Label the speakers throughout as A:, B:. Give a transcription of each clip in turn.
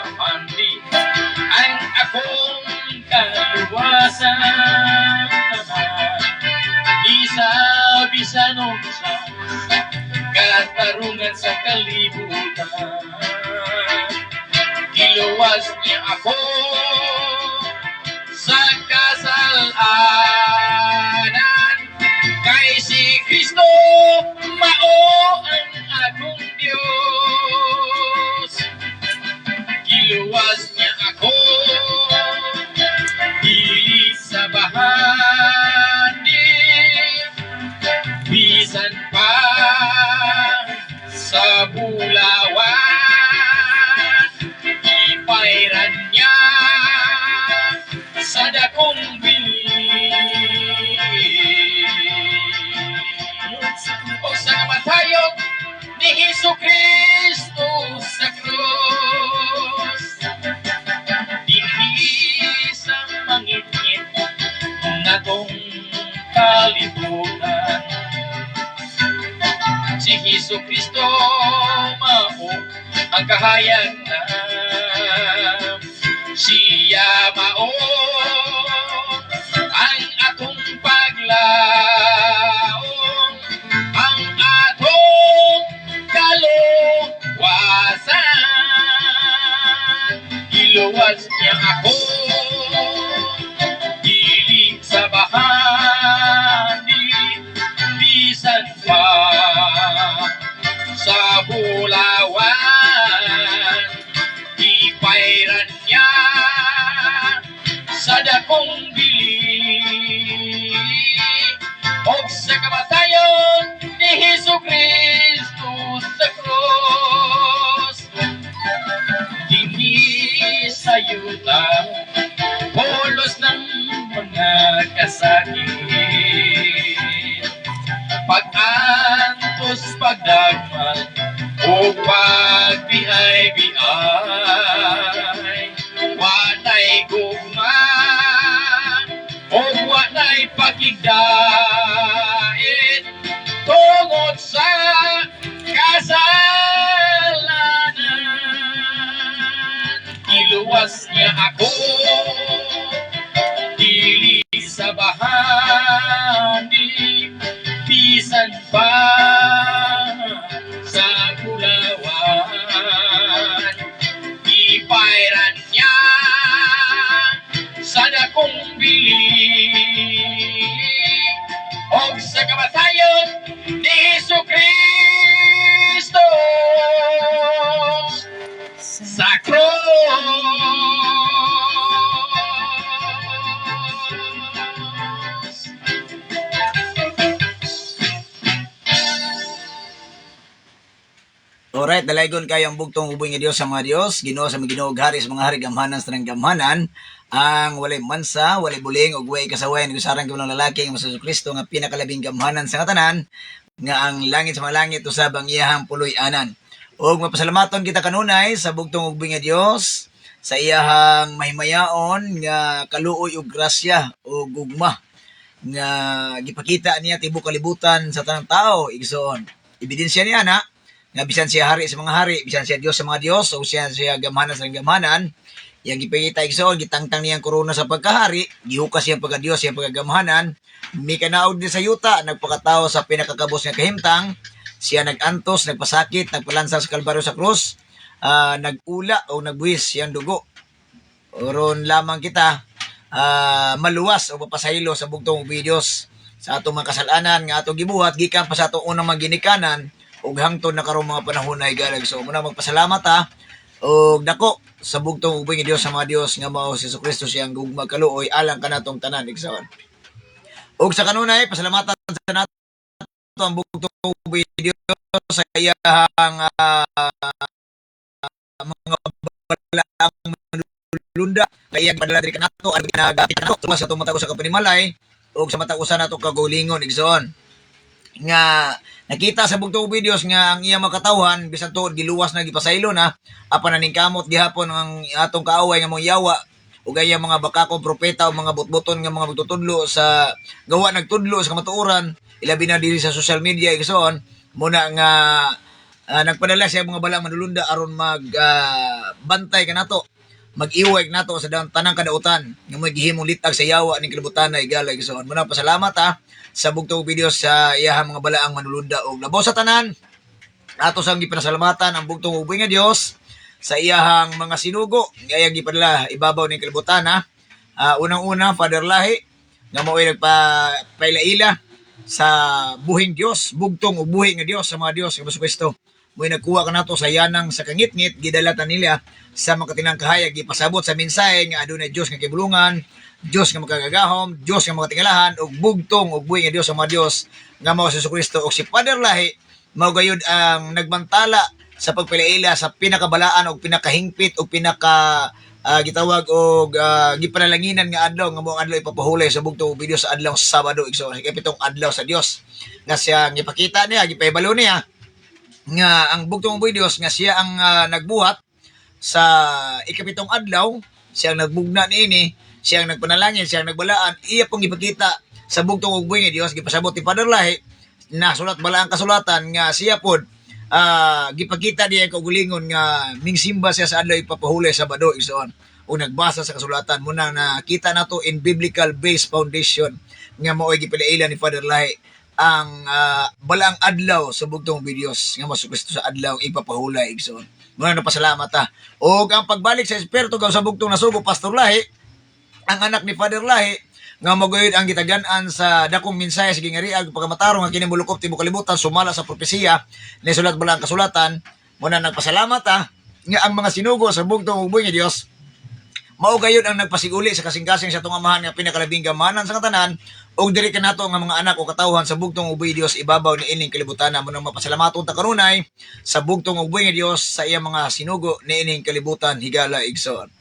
A: pamandi ang akong kaluwasan. Bisa-bisa nung sa katarungan sa kalibutan. Giluwas niya ako sa kasalanan. Kay si Kristo mao ang akong Diyos. Giluwas niya ako dili sa bahani, bisan pa sa bulawan. Ipairan niya sa dakong o sa kamatayon ni Jesucristo sa krus. Dinhi sa mangitngit na tong kalibutan, si Jesucristo mao ang kahayagnan. Siya mao ang atong paglaom, ang atong kaluwasan. Iluwas niya ako dili sa bahani, bisan pa sa bulawan. Ipairan niya sa dakong bili o sa kamatayon ni Jesucristo sa krus. Dini sa yuta polos ng mga kasakit, pag-antos, pagdagmal o pagbiay-biay. Wanay gugma o wanay pagigdait tungod sa kasalanan. Iluwas niya ako dili sa bahani, bisan pa sa bulawan. Ipairan niya sa dakong bili o sa kamatayon ni Jesucristo sa krus.
B: Alright, dalaygon kayo ang bugtong uboy nga Dios sa mga Dios, Ginoo sa mga Ginoo, hari sa mga hari, gamhanan sa gamhanan, ang walay mansa, walay buling ug way kasaway ni usaran ng lalaki nga sa Kristo nga pinakalabing gamhanan sa katanan, nga ang langit sa mga langit usab ang iyahang puloy-anan. Ug mapasalamaton kita kanunay sa bugtong uboy nga Dios sa iyahang mahimayaon nga kaluoy ug grasya o gugma nga gipakita niya tibuok kalibutan sa tanang tao. Igsoon, ebidensya niya na nga bisan siya hari sa mga hari, bisan siya Dios sa mga Dios, o siya gamhanan sa gamhanan, yang gipakita igsoon, gitangtang niyang korona sa pagkahari, gihukas siyang pagka-Dios, siyang pagkagamhanan, may kanaog din sa yuta, nagpakatao sa pinakakabos nga kahimtang, siya nagantos, nagpasakit, nagpalansang sa kalbaryo sa krus, nagula o nagbuhis siyang dugo. Oron lamang kita maluwas o mapasaylo sa bugtong Dios sa atong mga kasalanan nga atong gibuhat gikan pa sa atong unang maginikanan ug hangtod na karong mga panahon na igalag. So muna magpasalamat og dako sa bugtong ubing Dios sa mga Dios nga mao si Jesucristo siyang gugma kaluoy alang kanatong tanan igsoon. Ug sa kanunay pasalamatan sa nato ang bugtong ubing Dios sa iyang mga balaang manulunda kay iyang padala diri kanato ang ginagati kanato sa atong matag usa ka panimalay ug sa matag usa nato ka gulingon igsoon. Nga nakita sa bugtong videos nga ang iya makatawhan bisan tuod giluwas na gipasaylo na apan naning kamot gihapon ang atong kaaway nga mga yawa ug gaya mga bakakong propeta o mga butbuton nga mga magtutudlo sa gawa nagtudlo sa kamatuoran ilabi na diri sa social media igsoon muna nga nagpadala siya mga balang manulunda aron bantay ka nato, mag-iway nato sa tanang kadautan nga mo gihimong litag sa yawa ning kalibutan na igala igsoon. Muna pasalamat sa bugtong video sa iyahang mga balaang manulunda og labaw sa tanan. Ato sang gipanasalamatan ang bugtong ubay nga Dios sa iyahang mga sinugo nga iyang gipadala ibabaw ning kalibutan unang-una Father Lahi nga mo'y nagpailaila sa buhing Dios, bugtong ug buhi nga Dios sa mga Dios nga Kristo. Mo'y nagkuha ka nato sa yanang sa kangit-ngit gidalatan nila sa makatinang kahayag gipasabot sa mensahe nga adunay Dios nga kibulungan, Dios nga makagagahom, Dios nga makatingalahan ug bugtong ug buhi nga Dios sa mga Dios nga mao si Kristo ug si Father Lahi mao gayud ang nagbantala sa pagpailaila sa pinakabalaan ug pinakahingpit ug gitawag og gipanalanginan nga adlaw nga moong adlaw ipapahulay sa bugtong video sa adlaw sa Sabado igso ikapitong adlaw sa Dios nga siya gipakita niya gipahibalo niya nga ang bugtong video nga siya ang nagbuhat sa ikapitong adlaw, siya ang nagbugna niini, siya ang nagpanalangin, siya ang nagbalaan, iya pong gipakita sa bugtong ug buhi nga Dios gipasabot ni Father Lahi na sulat bala ang kasulatan nga siya pod gipakita niya ang kaugalingon nga mingsimba siya sa adlaw ipapahulay sa Sabado igsoon o nagbasa sa kasulatan muna nakita nato in biblical based foundation nga mao'y gipilailan ni Father Lahi ang balang adlaw sa bugtong videos nga mas Kristo sa adlaw ipapahulay igsoon. Muna napasalamat o ang pagbalik sa Espiritu gaw sa bugtong nasugo Pastor Lahi ang anak ni Father Lahi nga maguyod ang gitagan-an sa dakong mensahe sa gingariag pagkamatarong nga kini mulukop tibuok kalibutan sumala sa propesiya ni sulat balang kasulatan. Muna nagpasalamat nga ang mga sinugo sa bugtong ug buhi nga Dios mao gayud ang nagpasiguli sa kasing-kasing sa atong amahan nga pinakalabing gamanan sa katanan og diri kanato nga mga anak o katawhan sa bugtong ug buhi Dios ibabaw ni ining kalibutan. Muna mapasalamat unta kanunay sa bugtong ug buhi nga Dios sa iyang mga sinugo ni ining kalibutan higala igsoon.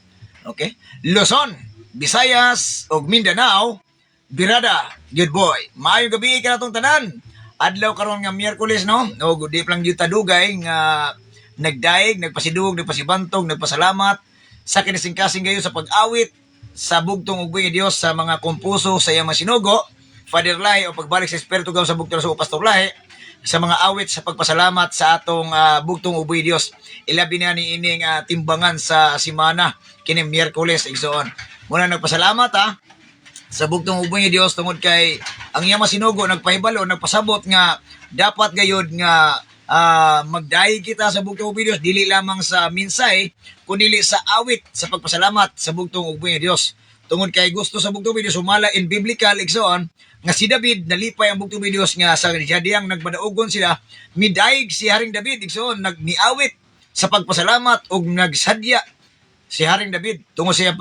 B: Okay? Luzon, Visayas ug Mindanao, birada, good boy. Maayong gabi kanatong tanan. Adlaw karon nga Miyerkules no. O di lang gyud tadugay nga nagdaig, nagpasidug, nagpasibantog, nagpasalamat sa kinising-kasing gayon sa pag-awit sa bugtong ug buhi nga Dios sa mga kompuso sa iyang masinugo, Father Lahi o pagbalik sa Espiritu gaw sa bugtong sa Pastor Lahi sa mga awit sa pagpasalamat sa atong bugtong ug buhi Dios. Ilabi na ni ining timbangan sa simana kini Miyerkules igsoon. Muna nagpasalamat sa bugtong ug buhi nga Dios tungod kay ang iyang masinugo nagpahibalo nagpasabot nga dapat gayud nga magdaig kita sa bugtong ug buhi Dios dili lamang sa mensahe kundi sa awit sa pagpasalamat sa bugtong ug buhi nga Dios. Tungod kay gusto sa bugtong ug buhi Dios sumala in biblical igsoon nga si David nalipay ang bugtong ug buhi Dios nga sa diyang nagbadaugon sila midaig si Haring David igsoon nagniawit sa pagpasalamat ug nagsadya si Haring David tungod siya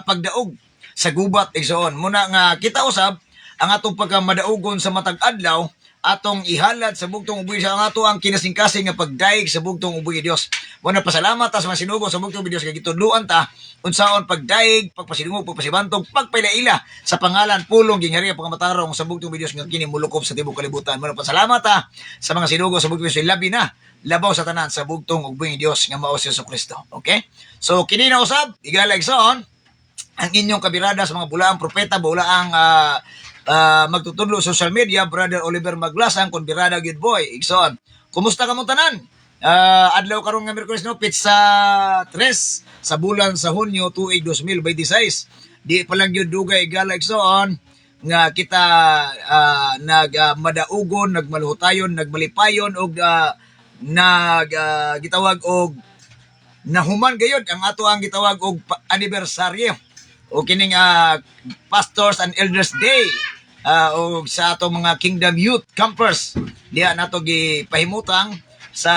B: pagdaog sa gubat igsoon. Muna nga kita usab ang atong pagkamadaugon sa matag adlaw atong ihalad sa bugtong ug buhi sa ato ang kinasing-kasing nga pagdaig sa bugtong ug buhi Dios. Muna pasalamat sa mga sinugo sa bugtong ug buhi Dios kay gitudloan ta unsaon pagdaig, pagpasidungog, pagpasibantog, pagpailaila sa pangalan pulong ginghariya pagkamatarong sa bugtong ug buhi Dios nga kini mulukop sa tibuok kalibutan. Muna pasalamat sa mga sinugo sa bugtong ug buhi Dios labi na labaw sa tanan sa bugtong ug buhi Dios nga mao si Kristo. Okay? So kini na usab igala igsoon ang inyong kabirada sa mga bulaang propeta, bulaang magtutudlo social media, Brother Oliver Maglasang, kon birada good boy, igsoon. Kumusta ka mo tanan? Adlaw karon nga Miyerkules no, pitsa 3 sa bulan sa Hunyo tuig 2026. Di pa lang yun dugay igala igsoon nga kita nagmadaugon, nagmaluhutayon, nagmalipayon og gitawag og nahuman gayud ang ato ang gitawag og anibersaryo o kining Pastors and Elders Day o sa ato mga Kingdom Youth Campers diha nato gipahimutang sa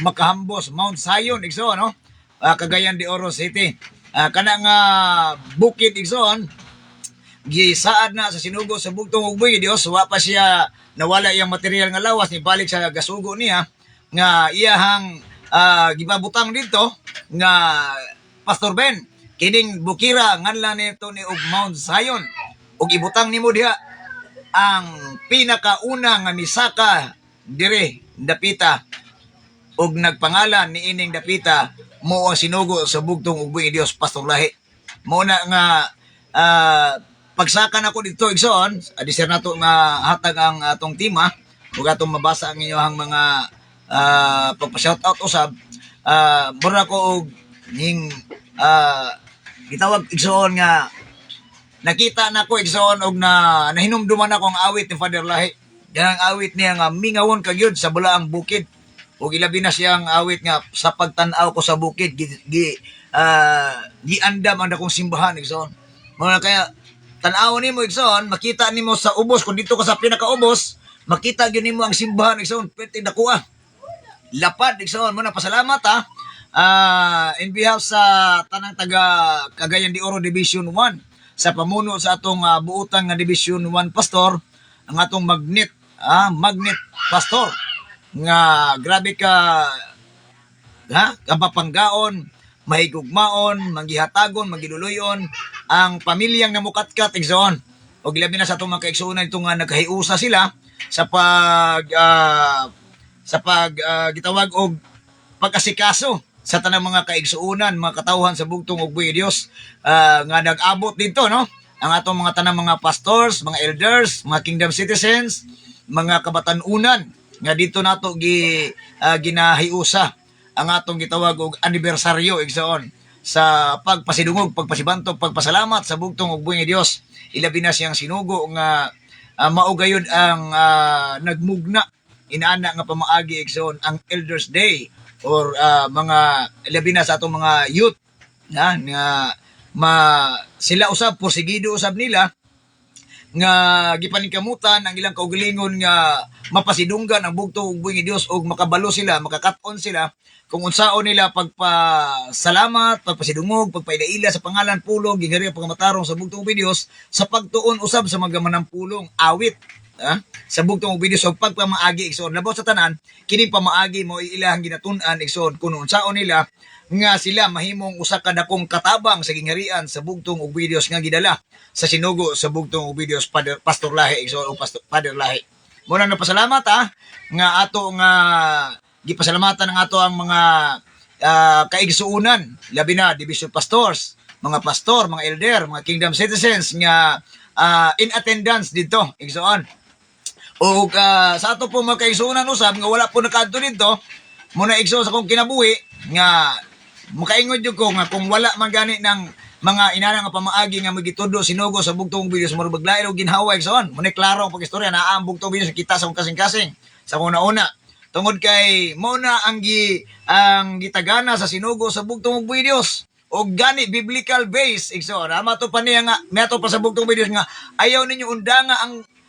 B: Makahambos, Mount Zion igsoon no, Cagayan de Oro City. Kana nga bukid igsoon gisaad na sa sinugo sa bugtong ug buhi Dios, wa pa siya nawala iyang material nga lawas ni balik sa gasugo niya nga iyahang gibabutang dito nga Pastor Ben kining bukira nganlan nito ni og Mount Zion ug ibutang nimo diha ang pinakauna nga misaka dire dapita ug nagpangalan ni ining dapita mo ang sinugo sa bugtong ug buhi Dios Pastor Lahi. Mo na nga pagsaka nako dito igsoon adisir nato nga hatag ang atong tema ug atong mabasa ang inyong mga pagpa-shout out usab, mura ko og ning gitawag igsoon nga nakita na ko igsoon og nahinumduman ako ang awit ni Father Lahi. Yan ang awit niya nga mingawon kagyud sa bulaang bukid. Ug ilabi na siyang awit nga sa pagtan-aw ko sa bukid giandam ang akong simbahan igsoon. Mga kaya tan-awon nimo igsoon, makita nimo sa ubos kung dito ka sa pinakaubos, makita gyud nimo ang simbahan igsoon, pwede dakuha. Lapad igsoon mo na pasalamat ha. In behalf sa tanang taga Cagayan de Oro Division 1 sa pamuno sa atong buotang nga Division 1 pastor, ang atong magnet pastor nga grabe ka kapapanggaon, mahigugmaon, manggihatagon, magiluluyon ang pamilyang namukatkat igsoon. O gilabi na sa atong mga kaigsuonan ito nga nagkahiusa sila sa gitawag og pagkasikaso sa tanang mga kaigsuonan, mga katawhan sa bugtong ug buhi Dios nga nag-abot dito no. Ang atong mga tanang mga pastors, mga elders, mga kingdom citizens, mga kabatanunan nga dito nato ginahiusa ang atong gitawag og anibersaryo igsoon sa pagpasidungog, pagpasibantog, pagpasalamat sa bugtong ug buhi Dios. Ilabi na siyang sinugo nga maugayod ang nagmugna inaana nga pamaagi igsoon ang Elders Day or mga labi na sa atong mga youth nga sila usab porsigido usab nila nga gipaningkamutan ang ilang kaugalingon nga mapasidunggan ang bugtong ug buhi Dios og makabalo sila, makakaton sila kung unsaon nila pagpasalamat, pagpasidungog, pagpailaila sa pangalan pulong gingari pagmatarong sa bugtong ug Dios sa pagtuon usab sa mga manang-pulong awit sa bugtong ug Dios og pagpamaagi igsoon labaw sa tanan kini pamaagi mo ilahang ginatun-an igsoon kun unsaon nila nga sila mahimong usa ka dakong katabang sa gingarian sa bugtong ug Dios nga gidala sa sinugo sa bugtong ug Dios Pastor Lahi igsoon o Father Lahi. Muna na pasalamat nga ato nga gipasalamatan ang ato ang mga kaigsuunan labi na division pastors, mga pastor, mga elder, mga kingdom citizens nga in attendance dito igsoon. O sa ato po mga kaigsuunan usab nga wala po nakadto dito muna igsoon sa kong kinabuhi nga makaingon jud ko nga kung wala man gani ng mga inana nga pamaagi nga magitudo sinugo sa bugtong video sa marubaglain o ginhawa igsoon mo ni klaro ang pagistorya naa ang bugtong video kita sa kasing-kasing sa una tungod kay mo na ang gitagana sa sinugo sa bugtong videos o gani biblical base igsoon mato pa niya nga meto pa sa bugtong videos nga ayaw ninyo undanga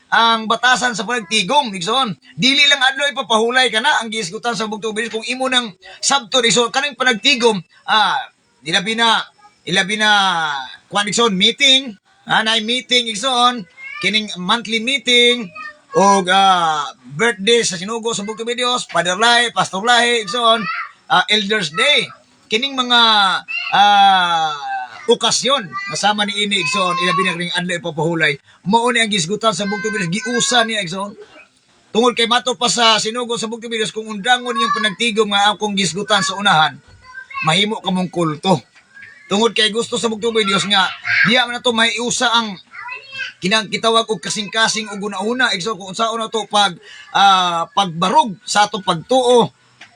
B: ang batasan sa pagtigom igsoon dili lang adlo ipapahulay kana ang giisgutan sa bugtong videos kung imo nang sabto igsoon kanang panagtigom ilabi na kwan igsoon meeting nay meeting igsoon kining monthly meeting o birthday sa sinugo sa bugtong videos Father Lahi, Pastor Lahi igsoon Elders Day kining mga okasyon kasama ni ini igsoon ilabi na ring adlaw ipapahulay mao ni ang gisgutan sa bugtong videos giusa niya igsoon tungod kay mato pa sa sinugo sa bugtong videos kung undangon yung panagtigom nga akong gisgutan sa unahan mahimo ka mong kulto tungod kay gusto sa bugtong videos nga diya man nato maiusa ang kinang kitawag og kasing-kasing og una-una igsoon kung unsaon na to pagbarog sa atong pagtuo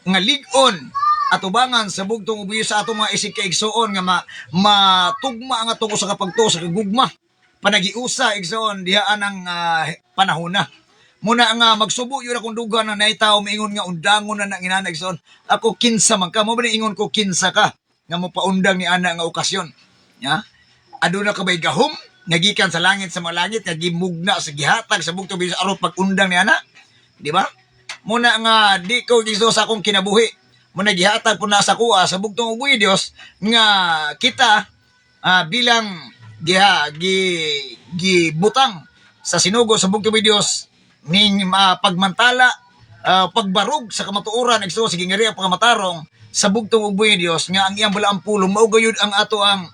B: nga lig-on atubangan sa bugtong ubiyo sa atong mga isig kaigsoon nga matugma ang atong usa ka pagtuo sa kagugma panagiusa igsoon dihaan ang panahon na muna nga magsubo yun akong dugan na naitaw maingon nga undangon na inana igsoon ako kinsa man ka mo ba ingon ko kinsa ka nga mopaundang ni ana nga okasyon aduna ka bay gahom nagikan sa langit sa mga langit nga gimugna sa gihatag sa bugtong ubiyo aron pag-undang ni ana di ba muna nga di ko giso sa akong kinabuhi muna gihatag po na sa kuha sa bugtong ug Dios nga kita bilang gibutang sa sinugo sa bugtong Dios ning pagmantala pagbarog sa kamatuoran igsoon sa gingari ang pagmatarong sa bugtong ug Dios nga ang iyang balaang pulong mao gayud ang ato ang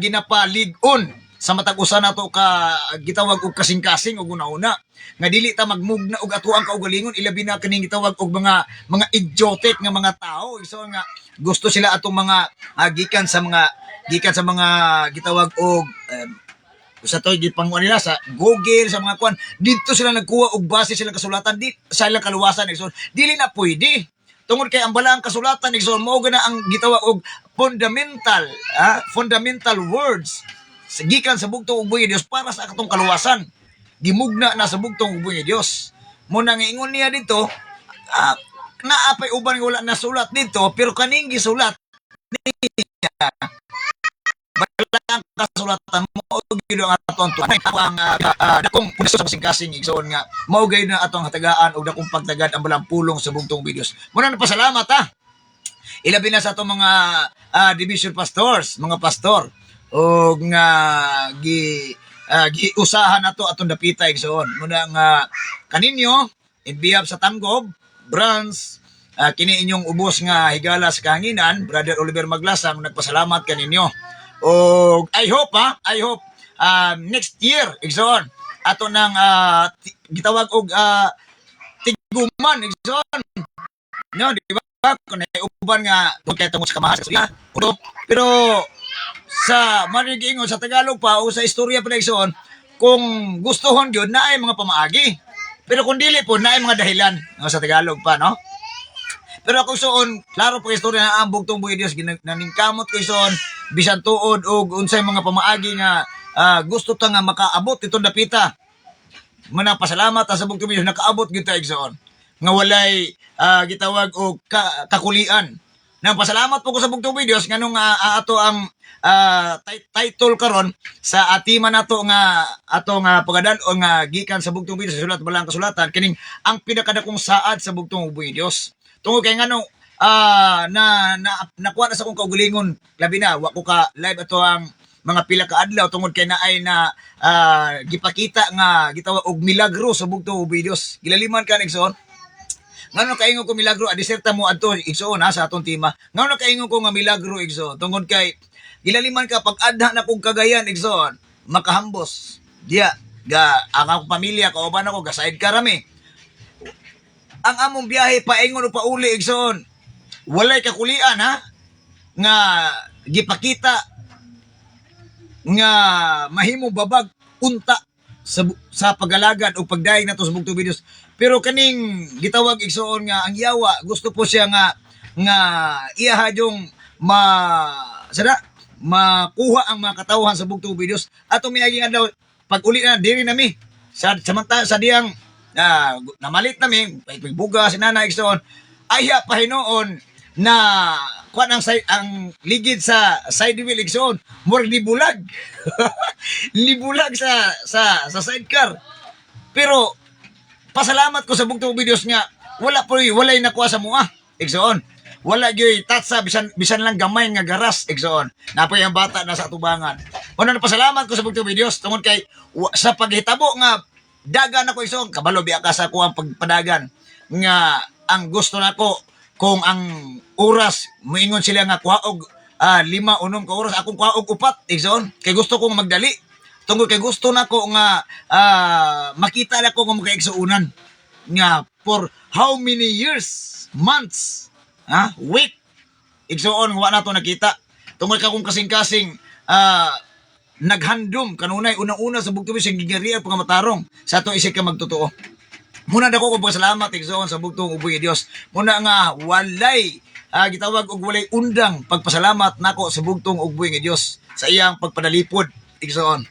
B: ginapalig-on sa matag usa nato ka gitawag og kasing-kasing og una-una nga dili ta magmugna og ato ang kaugalingon ilabi na kining gitawag og mga idiotic nga mga tao so nga gusto sila atong mga gikan sa mga gitawag og sa to gipanguan nila sa Google sa mga kwan dito sila nagkuha og base sila kasulatan di sa ilang kaluwasan so dili na pwede tungod kay ang balaang kasulatan igsoon mao gana ang gitawag og fundamental words gikan sa bugtong ubos nga Dios para sa atong kaluwasan. Gimugna na sa bugtong ubos nga Dios. Mo nang ingon niya dito, naapay uban nga wala nasulat dito pero kaning gisulat balang kasulatan mo gyud ang atong tunay ang dakong puso sa kasing igsoon nga mao gyud na atong hatagaan og dakong pagtagad ang balang pulong sa bugtong videos. Muna na pasalamat ilabi na sa atong mga division pastors, mga pastor og nga giusahan nato atong dapita igsoon. Muna nga kaninyo in behalf sa Tanggob branch kini inyong ubos nga higala sa kahanginan, Brother Oliver Maglasang, nagpasalamat kaninyo. O I hope next year igsoon ato nang gitawag og tiguman igsoon. No, di ba? Kung uban nga kay tungod sa kamahas pero sa manigingon sa Tagalog pa o sa istorya pa igsoon, kung gustohon gyud na ay mga pamaagi. Pero kung dili po na ay mga dahilan sa Tagalog pa, no? Pero ako soon, klaro po istorya na ang bugtong buhay Dios naningkamot ko soon bisan tuod og unsay mga pamaagi nga gusto ta nga makaabot itong dapita. Manapasalamat sa bugtong buhay Dios nakaabot gyud ta igsoon. Nga walay gitawag og kakulian. Nang pasalamat po ko sa bugtong buhay Dios nganong ato ang title karon sa atima nato nga atong pagadal-on nga gikan sa bugtong buhay Dios sa sulat balang kasulatan kining ang pinakadakong saad sa bugtong buhay Dios. Tungod kay ngano nakuha na sa kong kaugalingon labi na wa ko ka live ato ang mga pila ka adlaw tungod kay naay na gipakita nga gitawag og milagro sa bugtong buhay Dios. Gilaliman ka igsoon. Ngano kaingon ko milagro diserta mo adto igsoon sa atong tema. Ngano kaingon ko nga milagro igsoon tungod kay gilaliman ka pag adha na kong kagayan igsoon makahambos. Diya ga ang akong pamilya kauban ako ga side karami. Ang among biyahe paingon o pauli igsoon. Walay kakulian nga gipakita nga mahimo babag unta sa pagalagad o pagdaig nato sa bugtong videos. Pero kaning gitawag igsoon nga ang yawa gusto po siya nga iyaha yung makuha ang mga katawhan sa bugtong videos. Ato miaging adlaw pag uli na diri nami samantala sa diyang namalit namin, pagbuga si Nana igsoon, aya pahinoon na kuan ang ligid sa side wheel igsoon, more libulag. Libulag sa sidecar. Pero pasalamat ko sa bugtong videos nga walay nakuha sa mua igsoon. Wala gyud tatsa bisan lang gamay nga garas igsoon. Napoy ang bata na sa atubangan. Una na pasalamat ko sa bugtong videos tungod kay sa paghitabo nga dagan ako isong kabalo biya ka sa kuang pagpadagan nga ang gusto nako kung ang oras moingon sila nga kuha og 5 unom ka oras akong kuha og 4 igsoon kay gusto kong magdali tungod kay gusto nako nga makita nako kung magkaigsuunan nga for how many years months week igsoon wa nato nakita tungod ka kung kasing-kasing naghandom kanunay unang-una sa bugtong siyang gigariya pangamatarong sa ato isig ka magtotoo. Muna dako ko pasalamat igsoon sa bugtong uboy Dios. Muna nga walay gitawag og walay undang pagpasalamat nako sa bugtong uboy nga Dios sa iyang pagpadalipod igsoon.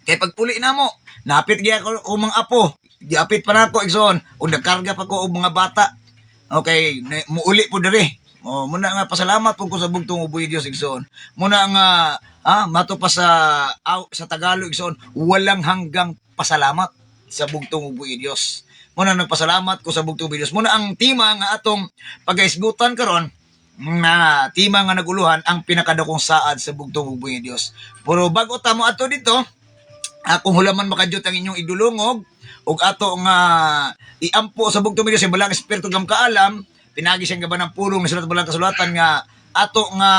B: Kay pagpuli namo napit gyud ako mga apo, giapit pa nako igsoon ug nagkarga pa ko og mga bata. Okay, muuli po diri. Muna nga pasalamat po ko sa bugtong uboy Dios igsoon. Muna nga mato pa sa Tagalog igsoon, walang hanggang pasalamat sa bugtong uboy Dios. Muna nagpasalamat ko sa bugtong uboy Dios. Muna ang tema nga atong pagaisgutan karon na tema nga naguluhan ang pinakadakong saad sa bugtong uboy Dios. Pero bago ta mo ato dito, kung hulaman makadyot ang inyong idulongog ug ato nga iampo sa bugtong uboy Dios sa balang espiritu gam kaalam, pinagi siyang gaban ng pulong na sulat balang kasulatan nga ato nga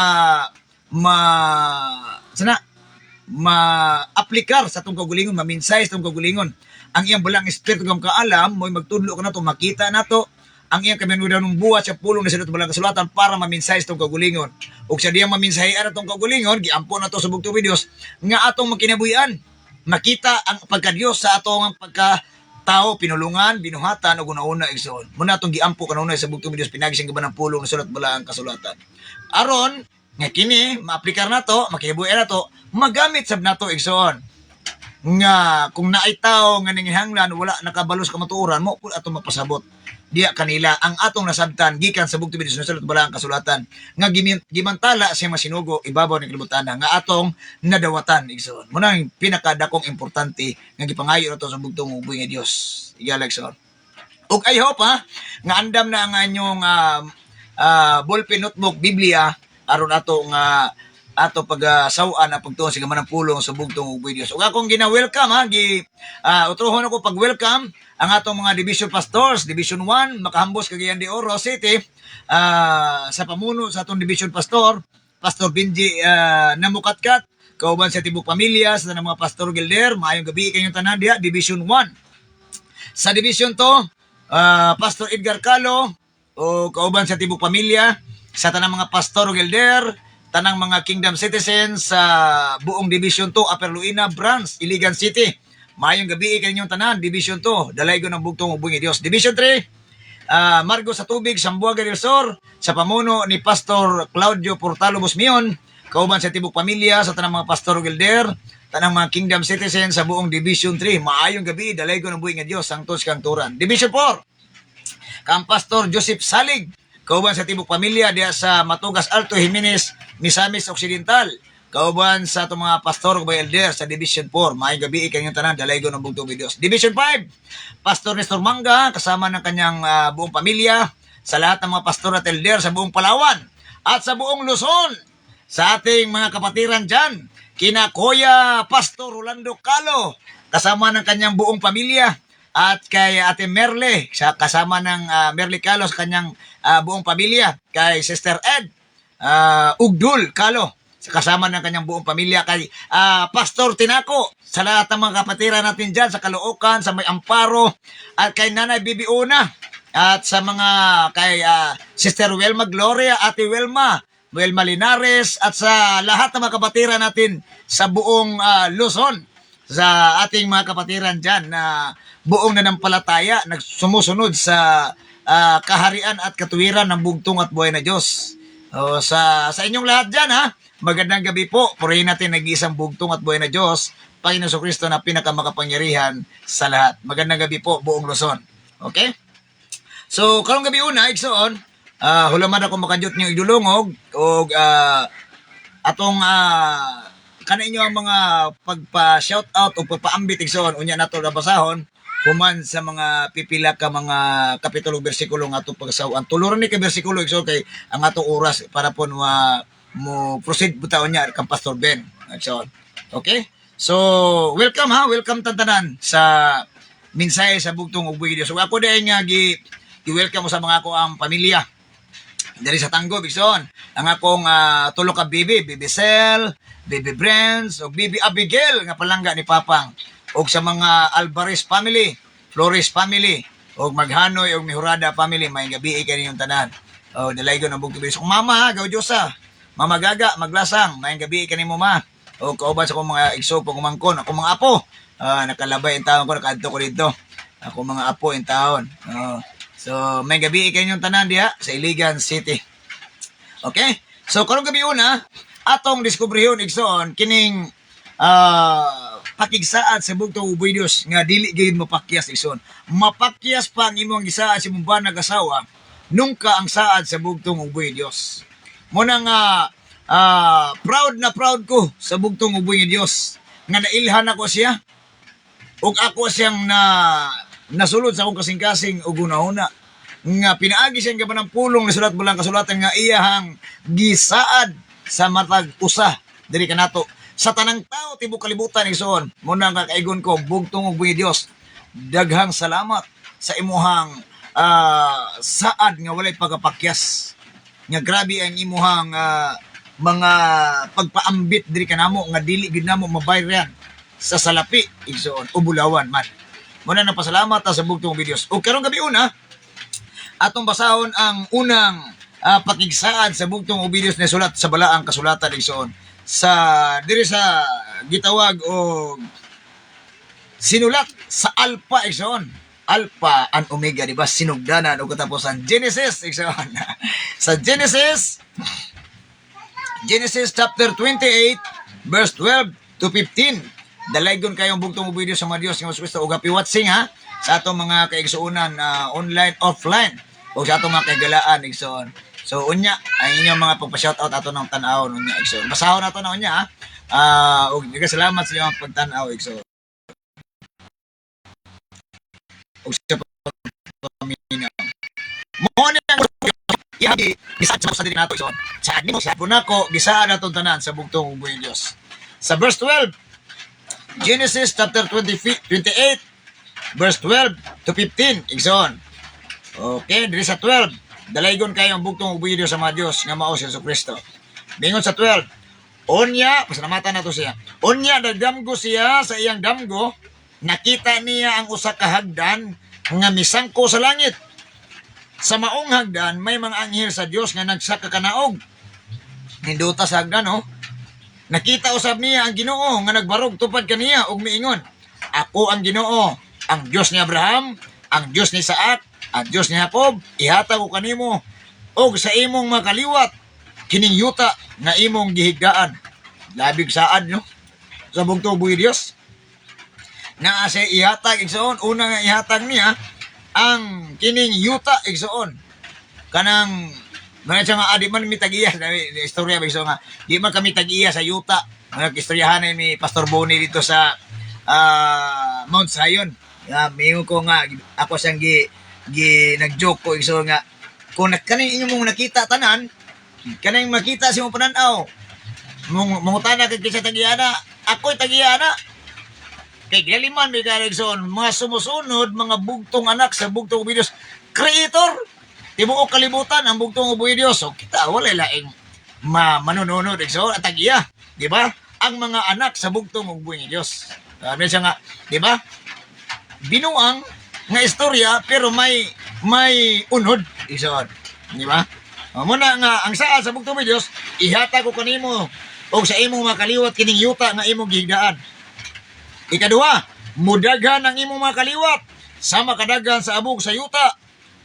B: ma-aplikar sa itong kagulingon, ma-minsay sa itong kagulingon. Ang iyang balang espiritu kang kaalam, mo'y magtudlo ka na ito, makita na ito, ang iyang kaminudan ng buhat sa pulong na sa balang kasulatan para ma-minsay sa itong kagulingon. O sa diyang ma-minsayan itong kagulingon, giampo na ito sa bugtong videos, nga atong makinabuyan, makita ang pagka-Diyos sa atong pagka tao pinulungan, binuhatan o una igsoon. Muna atong giampo kanunay sa bugtong Dios pinagising gaban ng pulong sulat bala ang kasulatan. Aron nga kini maaplikar nato, makihibuhi nato, magamit sab nato igsoon. Nga kung naay tao nga nanginhanglan wala nakabalos ka matuoran mo pud ato mapasabot diya kanila ang atong nasabtan gikan sa bugtong Dios sulat bala ang kasulatan nga gimantala siya masinugo ibabaw ni kalibutan nga atong nadawatan igsoon. Muna ang pinakadakong importante nga gipangayo nato sa bugtong uboy nga Dios. Igalag igsoon. Ug I hope nga andam na ang anyong ballpen notebook Biblia aron ato nga ato pag-sawaan na pagtuon sa gaman ng pulong sa bugtong uboy Dios. Ug akong gina-welcome utrohon ako pag-welcome ang atong mga division pastors, Division 1, makahambos Cagayan de Oro City, sa pamuno sa atong division pastor, Pastor Benji Namukatkat, kauban sa tibok pamilya, sa tanang mga pastor gilder, maayong gabi kayong tanan diha, Division 1. Sa Division 2, Pastor Edgar Calo, o kauban sa tibok pamilya, sa tanang mga pastor gilder, tanang mga kingdom citizens sa buong Division 2, Upper Luina Branch, Iligan City. Maayong gabi kanyong tanan, Division 2, Dalaygon ng bugtong uboy nga Dios. Division 3, Margo sa Tubig, Sambuaga del Sur, sa pamuno ni Pastor Claudio Portalo Busmion, kauban sa tibok pamilya, sa tanang mga pastor gilder, tanang mga kingdom citizens sa buong Division 3. Maayong gabi, Dalaygon ng buhay nga Dios, Sangtos kang turan. Division 4, kang Pastor Joseph Salig, kauban sa tibok pamilya diya sa Matugas Alto, Jimenez, Misamis Occidental, kauban sa itong mga pastor o elder sa Division 4. Maayong gabi kanyang tanan, Dalaygon ng bugtong Dios. Division 5, Pastor Nestor Manga, kasama ng kanyang buong pamilya, sa lahat ng mga pastor at elder sa buong Palawan at sa buong Luzon, sa ating mga kapatiran dyan, kina Kuya Pastor Rolando Calo, kasama ng kanyang buong pamilya, at kay Ate Merle, kasama ng Merle Calo sa kanyang buong pamilya, kay Sister Ed Ugdul Calo, kasama ng kanyang buong pamilya, kay Pastor Tinako, sa lahat ng mga kapatiran natin dyan, sa Caloocan, sa May Amparo, at kay Nanay Bibi Una, at sa mga kay Sister Welma Gloria, Ate Welma Linares, at sa lahat ng mga kapatiran natin sa buong Luzon, sa ating mga kapatiran dyan na buong nanampalataya, nagsumusunod sa kaharian at katuwiran ng bugtong at buhay na Diyos. Sa inyong lahat dyan magandang gabi po. Purihin natin nag-iisang bugtong at buhay na Diyos, Panginoon Kristo na pinakamakapangyarihan sa lahat. Magandang gabi po buong Luzon. Okay? So, karong gabi una, igsoon, hulaman ako makanjot niyo idulungog o atong kaninyo ang mga pagpa-shoutout o pagpa-ambit igsoon, unya nato nabasahon, human sa mga pipila ka mga kapitulo bersikulo nga atong pagsawan. Tuluran ni ka bersikulo igsoon kay ang atong oras para po mo proceed butaon niya kang Pastor Ben. Igsoon. Okay? So, welcome welcome tantanan sa mensahe sa bugtong uboy Dios. So ako dai nga gi-welcome mo sa mga ako ang pamilya dari sa Tanggo, Bigson. Ang akong tulo ka bibi, Bibi Sel, Bibi Brens, o Bibi Abigail, nga palangga ni Papang. O sa mga Alvarez family, Flores family, o Maghanoy, o Mihurada family, may gabi kaninyong tanan. O Dalaygon ng bugtong Dios. Kung mama gaw Diyosa, Mama Gaga, Maglasang, may gabi kanimo ma. O kauban sa akong mga igsopo, kumangkon, ako mga apo. Nakalabay ang taon ko, nakaadto ko dito. Ako mga apo ang taon. So, may gabi kanyong tanan diha sa Iligan City. Okay? So, karong gabi una, atong diskubrihon igsoon kining pakigsaad sa bugtong uboy Dios nga dili gyud mapakyas igsoon. Mapakyas pa ang imong gisaad sa imong banag asawa nung ka ang saad sa bugtong uboy Dios. Muna nga proud na proud ko sa bugtong uboy nga Dios nga nailhan ako siya ug ako siyang nasulod sa akong kasing-kasing ug una-una nga pinaagi siyang gaban ng pulong na sulat bulang kasulatan nga iyahang gisaad sa matag usa diri kanato sa tanang tao tibok kalibutan igsoon. Muna nga kaigon ko bugtong uboy Dios, daghang salamat sa imuhang saad nga walay pagapakyas, nga grabe ang imuhang mga pagpaambit diri kanamo nga dili gid namo mabayran sa salapi igsoon o bulawan man. Muna na pasalamat sa bugtong videos. O karong gabi una, atong basahon ang unang pakigsaad sa bugtong videos na sulat sa balaang kasulatan igsoon. Sa diri sa gitawag o sinulat sa Alpha igsoon. Alpha and Omega, di ba? Sinugdanan o katapusan. Genesis, igsoon. Sa Genesis chapter 28, verse 12 to 15. Dalaygon kayong bugtong video sa mga Diyos ng Kristo ug happy watching ha sa atong mga kaigsuonan online, offline o sa atong mga kagalaan igsoon. So unya ang inyong mga pagpa-shoutout ato ng tan-aw unya igsoon. Basahon nato na unya ha. Ug salamat sa inyong pagtan-aw igsoon. Ug sa pagpaminaw. Mo ni ang ihagi gisaad sa diri nato igsoon. Sa admin sa punako gisaad atong tanan sa bugtong uboy Dios. Sa verse 12, Genesis chapter 28, verse 12 to 15, igsoon. Okay, diri sa 12, dalaygon kayo ang bugtong uboy Dios sa mga Dios nga mao si Jesucristo. Bingon sa 12, unya, pasalamatan nato siya. Unya nagdamgo siya sa iyang damgo, nakita niya ang usa ka hagdan nga misangko sa langit. Sa maong hagdan may mga anghel sa Dios nga nagsaka kanaog. Hinduta sa hagdan Nakita usab niya ang Ginoo nga nagbarog tupad kaniya ug miingon, ako ang Ginoo, ang Dios ni Abraham, ang Dios ni Isaac, ang Dios ni Jacob, ihatag ko kanimo og sa imong makaliwat kining yuta nga imong gihigdaan. Labig saad no sa bugtong buhi Dios. Naa sa ihatag igsoon, una nga ihatag niya ang kining yuta igsoon. Kanang mga siya nga, di man mi tag-iya, istorya ba nga, di man kami tag-iya sa yuta. Istoryahan ni Pastor Bonnie dito sa Mount Zion. Mingo ko nga, ako siyang nag-joke ko, so nga, kung kaning inyong mong nakita tanan, kaning makita si mong pananaw, mungutana kag sa tag-iyana, ako'y tag-iyana. Kay galiman may karigson, mga sumusunod, mga bugtong anak sa bugtong videos, creator, tibuok kalibutan ang bugtong uboy Dios. So kita wala laing manununod so at tagiya, di ba? Ang mga anak sa bugtong uboy Dios. Sabi siya nga, di ba? Binuang nga istorya pero may unod isoon, di ba? Muna nga ang saad sa bugtong uboy Dios, ihatag ko kanimo og sa imong makaliwat kining yuta nga imong gihigdaan. Ikaduha, mudaghan ang imong makaliwat sama kadaghan sa abog sa yuta.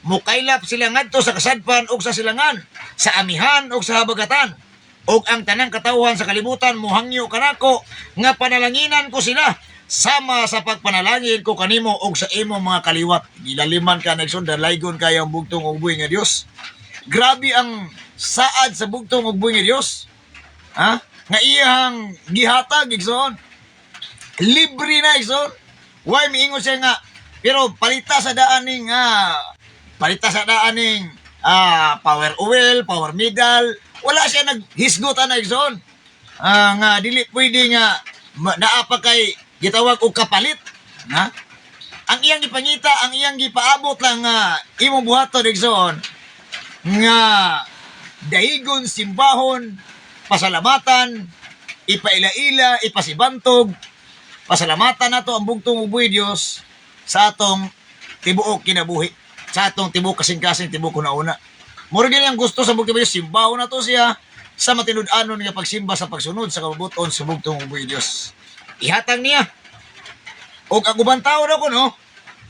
B: Mukaylap sila ngadto sa kasadpan ug sa silangan, sa amihan ug sa habagatan. Ug ang tanang katawhan sa kalibutan muhangyo kanako nga panalanginan ko sila sama sa pagpanalangin ko kanimo ug sa imong mga kaliwat. Gilaliman ka nagsun dalaygon kayo ang bugtong uboy nga Dios. Grabe ang saad sa bugtong uboy nga Dios. Ha? Nga iyang gihatag igsoon. Libre na igsoon. Why miingon siya nga pero palita sa daan ning power oil, power medal, wala siya naghisgot na igsoon. Nga dili pwede nga naa pa kay gitawag og kapalit, ha? Ang iyang gipangita, ang iyang gipaabot lang nga imong buhaton igsoon nga daigon simbahon, pasalamatan, ipaila-ila, ipasibantog, pasalamatan nato ang bugtong uboy Dios sa atong tibuok kinabuhi. Sa atong tibok kasing-kasing tibok una-una. Mura gini ang gusto sa bugtong Dios, simbaho na to siya sa matinud-anon nga pagsimba sa pagsunod sa kabubuton sa bugtong uboy Dios. Ihatag niya. Og ang ubang tao na ko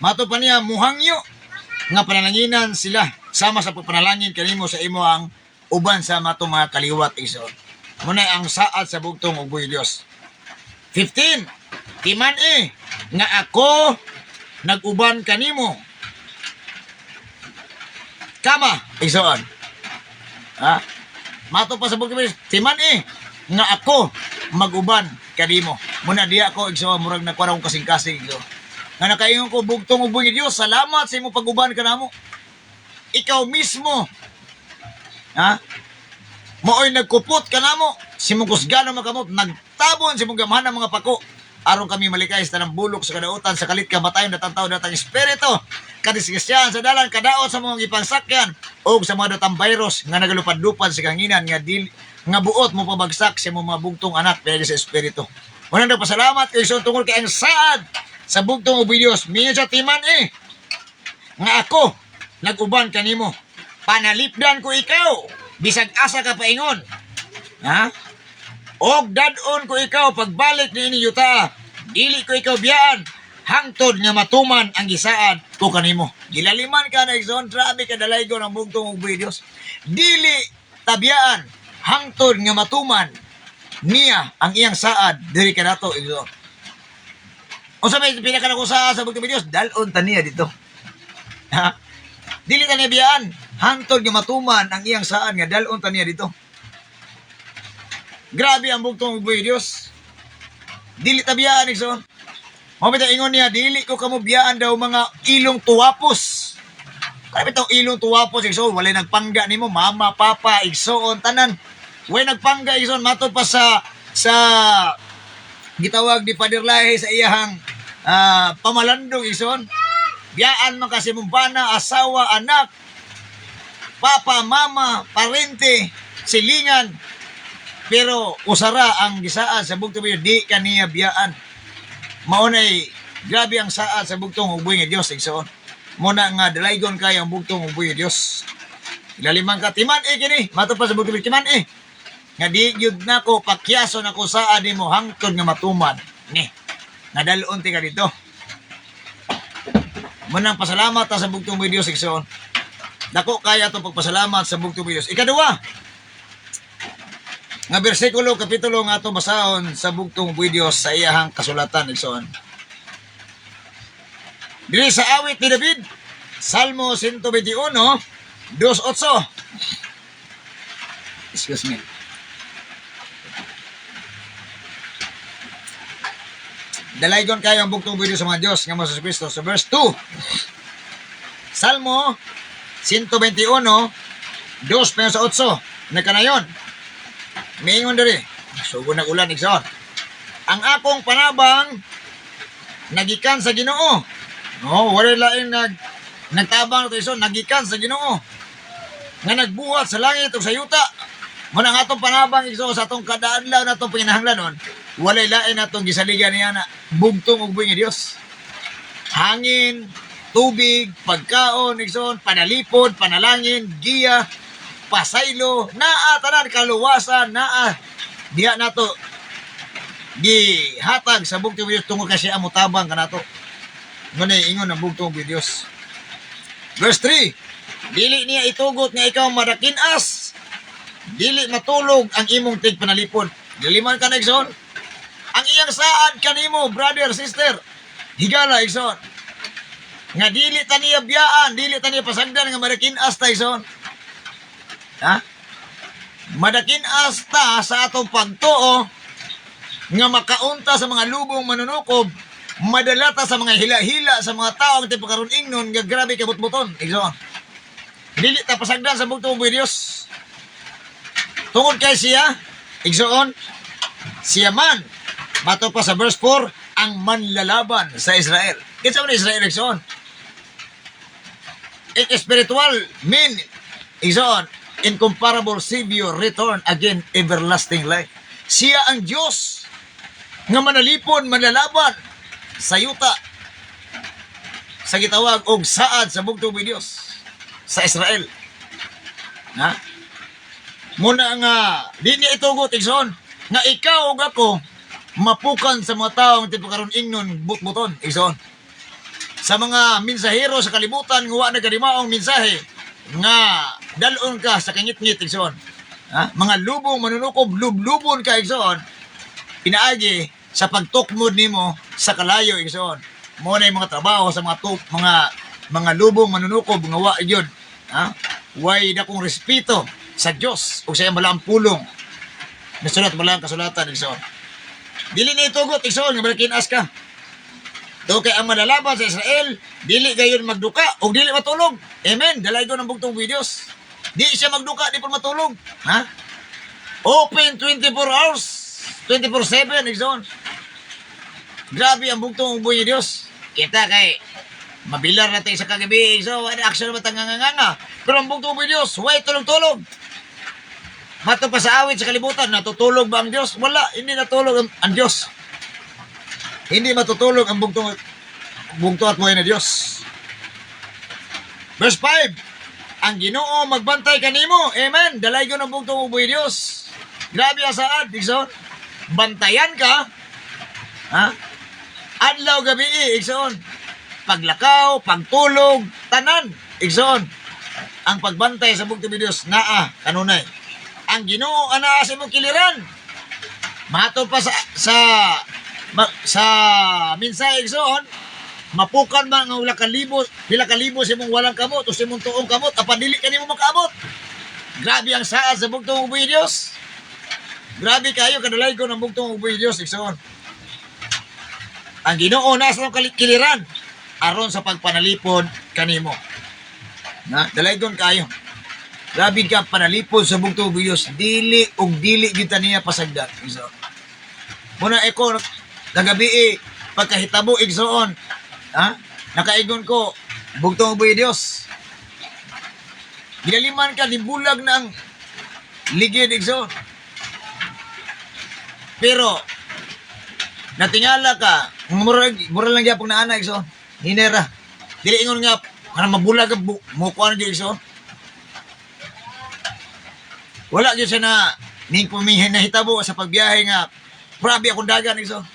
B: mato pa niya muhangyo nga panalanginan sila sama sa pagpanalangin kanimo sa imo ang uban sa matong mga kaliwat igsoon. Muna ang saad sa bugtong uboy Dios. 15. Timan nga ako nag-uban kanimo kama igsoon. Ha? Mato pa sa bugtong Dios, timan nga ako mag-uban kanimo. Muna diya ako igsoon murag nagkuara kong kasing-kasing igsoon. Nga nakaingon ko bugtong uboy Dios, salamat sa imong pag-uban kanamo. Ikaw mismo maoy nagkupot kanamo, si mong kusgano makamot, nagtabon si mong gamahan ng mga pako. Aron kami malikay sa tanang bulok sa kadautan sa kalit kamatayon datantaw datang espiritu kadisgrasyahan sa dalan kadaot sa mga gipangsakyan o sa mga datang virus nga nagalupad-lupad sa kanginan nga buot mo pabagsak sa mga bugtong anak dahil sa espiritu. Muna nagpasalamat kay Isun tungkol kay ang saad sa bugtong uboy Dios. Minyo sa timan nga ako nag-uban kanimo. Panalipdan ko ikaw bisag asa ka paingon. Ha? Og dadon ko ikaw pagbalik ni yuta. Dili ko ikaw biyaan. hangtod nga matuman ang gisaad ko kanimo. Gilaliman ka na igsoon, grabe ka dalaygon ang bugtong uboy Dios. Dili tabyaan hangtod nga matuman niya ang iyang saad diri kanato igsoon. Unsa may pinaka ko sa bugtong uboy Dios, dalon ta niya dito. Ha? Dili ta niya biyaan hangtod nga matuman ang iyang saad nga dalon ta niya dito. Grabe ang bugtong uboy Dios. Dili tabiyaan igsoon. Mabita ingon niya, dili ko kamo biyaan daw mga ilong tuwapos. Kaya itong ilong tuwapos igsoon, walay nagpangga nimo, mama, papa, igsoon, tanan. Walay nagpangga igsoon, matod pa sa gitawag ni Father Lahi sa iyahang pamalandong igsoon. Biyaan man kasi mong bana, asawa, anak, papa, mama, parente, silingan. Pero usara ang gisaan sa bugtong uboy, di kaniya biyaan. Maunay, grabe ang saad sa bugtong uboy nga Dios igsoon. Muna nga dalaygon kayo ang bugtong uboy nga Dios. Ilaliman ka timan kini, mato pa sa bugtong uboy timan nga di gyud nako pakyaso nako saad nimo hangtod nga matuman. Ni. Nadalon ti ka dito. Munang pasalamat ta sa bugtong uboy Dios igsoon. Dako kaya to pagpasalamat sa bugtong uboy Dios. Ikaduha, nga bersikulo kapitulo nga ato basahon sa bugtong uboy Dios sa iyahang kasulatan igsoon. Dili sa awit ni David, Salmo 121, 2:8. Excuse me. Dalaygon kayo ang bugtong uboy Dios sa mga Dios nga Hesus Kristo sa verse 2. Salmo 121, 2:8. Nagkanayon. Mingon diri, sugo nag-ulan igsoon. Ang akong panabang nagikan sa Ginoo. No, wala lain nagtabang to igsoon, nagikan sa Ginoo. Nga nagbuhat sa langit ug sa yuta. Muna ang atong panabang igsoon sa atong kadaadlaw na atong pinahanglanon, wala lain atong gisaligan niya na bugtong uboy nga Dios. Hangin, tubig, pagkaon igsoon, panalipod, panalangin, giya, pasaylo, naa tanan kaluwasan, naa diha nato gihatag sa bugtong Dios tungod kasi amo tabang kanato. Ngunit ingon ang bugtong Dios. Verse 3, dili niya itugot nga ikaw marakinas, dili matulog ang imong tigpanalipod. Diliman ka na igsoon. Ang iyang saad kanimo, brother, sister, higala igsoon. Nga dili taniya biyaan, dili taniya pasagdan nga marakinas ta igsoon. Ha? Madakin asta sa atong pagtuo nga makaunta sa mga lubong manunukob, madalata sa mga hila-hila sa mga tao ang tipakaroon ingnon nga grabe kabutbuton igsoon. Dili ta pasagdan sa bugtong uboy Dios. Tungod kay siya igsoon, siya man mato pa sa verse 4 ang manlalaban sa Israel. Kinsa man Israel igsoon? In spiritual mean igsoon, incomparable Savior, return again, everlasting life. Siya ang Diyos nga manalipon, manlalaban sa yuta, sa gitawag og saad sa bugtong uboy Dios sa Israel. Ha? Muna nga di niya itugot igsoon nga ikaw ug ako mapukan sa mga taong tipakaroon ingnon butbuton igsoon. Sa mga mensahero sa kalibutan nga wa nagadimaong mensahe nga dalon ka sa kangit-ngit igsoon. Ha? Mga lubong manunukob, lubon ka igsoon. Pinaagi sa pagtukmod nimo sa kalayo igsoon. Mo na yung mga trabaho sa mga lubong manunukob nga wa gyud. Ha? Way dakong respeto sa Dios ug sa iyang malaang pulong. Nasulat malaang kasulatan igsoon. Dili ni tugot igsoon nga balakinas ka. Do kay ang malalaban sa Israel, dili gayon magduka o dili matulog. Amen. Dalaygon ang bugtong uboy Dios. Di siya magduka, di pa matulog. Ha? Open 24 hours, 24/7 igsoon. Grabe ang bugtong uboy ni Dios. Kita kay mabilar natin sa kagabi, so ano action naman tanganganga. Pero ang bugtong uboy Dios, way tulog-tulog. Mato pa sa awit sa kalibutan, natutulog ba ang Dios? Wala, hindi natulog ang Dios. Hindi matutulog ang bugtong at buhay na Diyos. Verse 5, ang Ginoo magbantay kanimo. Amen. Dalaygon ang bugtong buhay Diyos. Grabe ang saad, igsoon. Bantayan ka. Ha? Adlaw gabi igsoon. Paglakaw, pagtulog, tanan igsoon. Ang pagbantay sa bugtong videos naa kanunay. Ang Ginoo ana sa imong kiliran. Matod pa sa minsay igsoon, mapukan man ang pila ka libo sa imong walang kamot o sa imong tuong kamot apan dili kanimo makaabot. Grabe ang saad sa bugtong videos. Grabe kayo kadalay ko ng bugtong videos igsoon. Ang Ginoo na sa kiliran aron sa pagpanalipod kanimo. Na dalaygon kayo. Grabe ka panalipod sa bugtong videos, dili gyud niya pasagdat igsoon. Muna eko kagabi pagkahitabo igsoon. Nakaigon ko bugtong videos. Ginaliman ka di bulag na ang ligid igsoon. Pero natingala ka, mura lang gyapon na ana igsoon. Hinera. Dili ingon nga kana mabulag mo kuan gyud igsoon. Wala gyud siya na ning pumihin na hitabo sa pagbiyahe nga grabe akong dagan igsoon.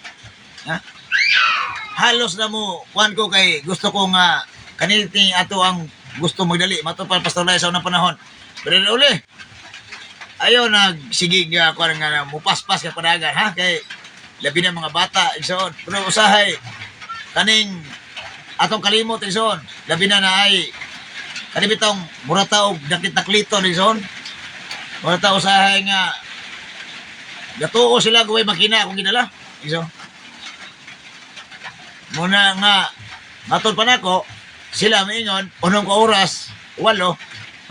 B: Halos na mo kuan ko kay gusto ko nga kaniti ato ang gusto magdali mato pa Pastor Lai sa unang panahon. Pero uli ayaw nagsigig nga kuan nga mupaspas ka padagan kay labi na mga bata igsoon. Pero usahay kaning atong kalimot igsoon. Labi na ay kanibitong murata og dakit nakliton igsoon. Murata usahay nga gatuo sila gaway makina akong ginala igsoon. Muna nga matod pa nako sila maingon unong ka oras 8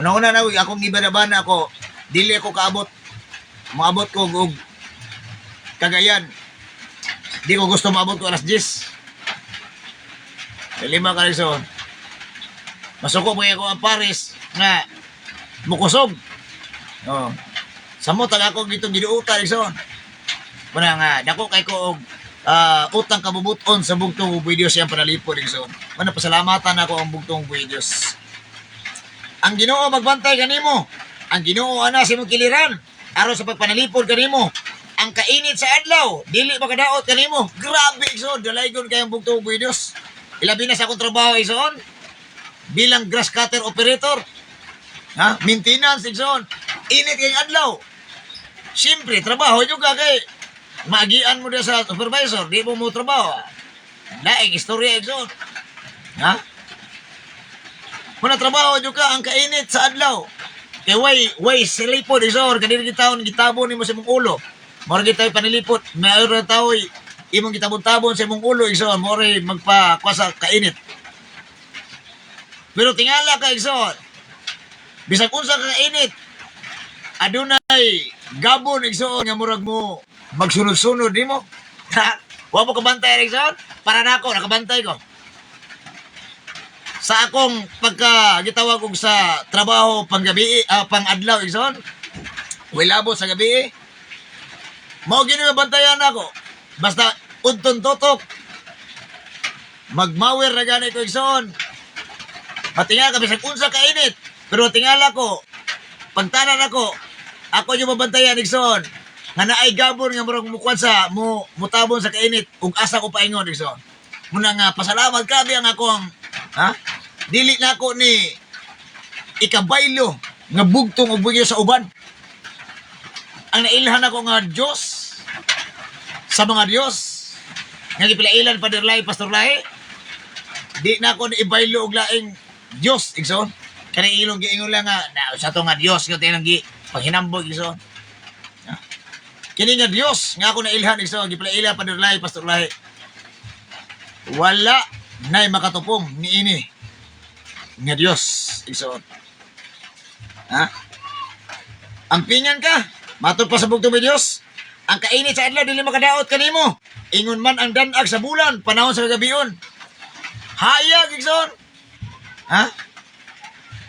B: una na akong gibana-bana ako dili ako kaabot maabot ko og Cagayan di ko gusto maabot ko alas 10 lima ka rin masuko mo ako ang Paris nga mukusog samot ang ako gitong giduutan rin muna nga dako kay ko og utang kabubuton sa bugtong videos siyang panalipod igsoon. Mana pasalamatan ako ang bugtong videos. Ang Ginoo magbantay kanimo. Ang Ginoo ana sa imong kiliran aron sa pagpanalipod kanimo. Ang kainit sa adlaw dili makadaot kanimo. Grabe igsoon, dalaygon kay ang bugtong videos. Ilabi na sa akong trabaho igsoon bilang grass cutter operator. Maintenance igsoon. Init kay adlaw. Siyempre trabaho juga kay magian mo dia sa supervisor, di mo trabaho. Laing istorya igsoon. Muna trabaho juga ang kainit sa adlaw. Kay way silipod igsoon kanina gitaon gitabo nimo sa imong ulo. Mora gitay panilipot, mayroon tao imong gitabon-tabon sa imong ulo igsoon, mora magpakuasa kainit. Pero tingala ka igsoon. Bisag unsa ka kainit, adunay gabon igsoon nga murag mo magsunod-sunod di mo. Wa mo kabantay igsoon? Para nako nakabantay ko. Sa akong pagka gitawag og sa trabaho panggabi pang-adlaw igsoon. Way labot sa gabi. Mao gini bantayan ako. Basta udton totok. Magmawer na gani ko igsoon. Patingal ka bisag unsa ka init. Pero tingala ko pagtanan ako yung mabantayan igsoon. Nga naay gabon nga murag mukuan sa mutabon sa kainit ug asa ko paingon igsoon. Muna nga pasalamat kabi ang akong dili na ako ni ikabaylo nga bugtong og bugyo sa uban. Ang nailhan ako nga Dios sa mga Dios nga gipilailan Father Lai Pastor Lai. Di na ako ni ibaylo og laing Dios igsoon. Kanang ilong giingon lang nga sa to nga Dios nga tinang gi paghinambog igsoon. Kini nga Dios nga ako nailhan igsoon gipilailan Father Lai Pastor Lai. Wala nay makatupong niini nga Dios igsoon. Ampingan ka matod pa sa bugtong Dios. Ang kainit sa adlaw dili makadaot kanimo. Ingon man ang danag sa bulan panahon sa gabion. Hayag igsoon.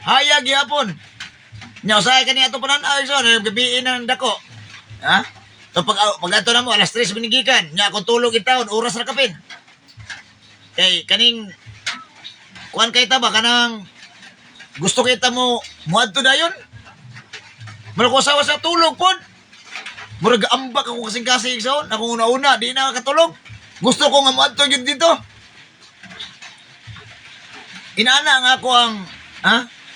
B: Hayag gyapon. Nya usahay kani ato panan-aw igsoon gabiin ang dako. So pag ato na mo alas 3 binigikan, nya akong tulog itawon oras ra kapin. Kay kaning kuan kay ta ba kanang gusto kita mo muadto dayon? Mura ko sawa sa tulog pod. Mura gaambak ako kasing-kasing igsoon, ako una-una di na katulog. Gusto ko nga moadto gyud dito. Inana nga ako ang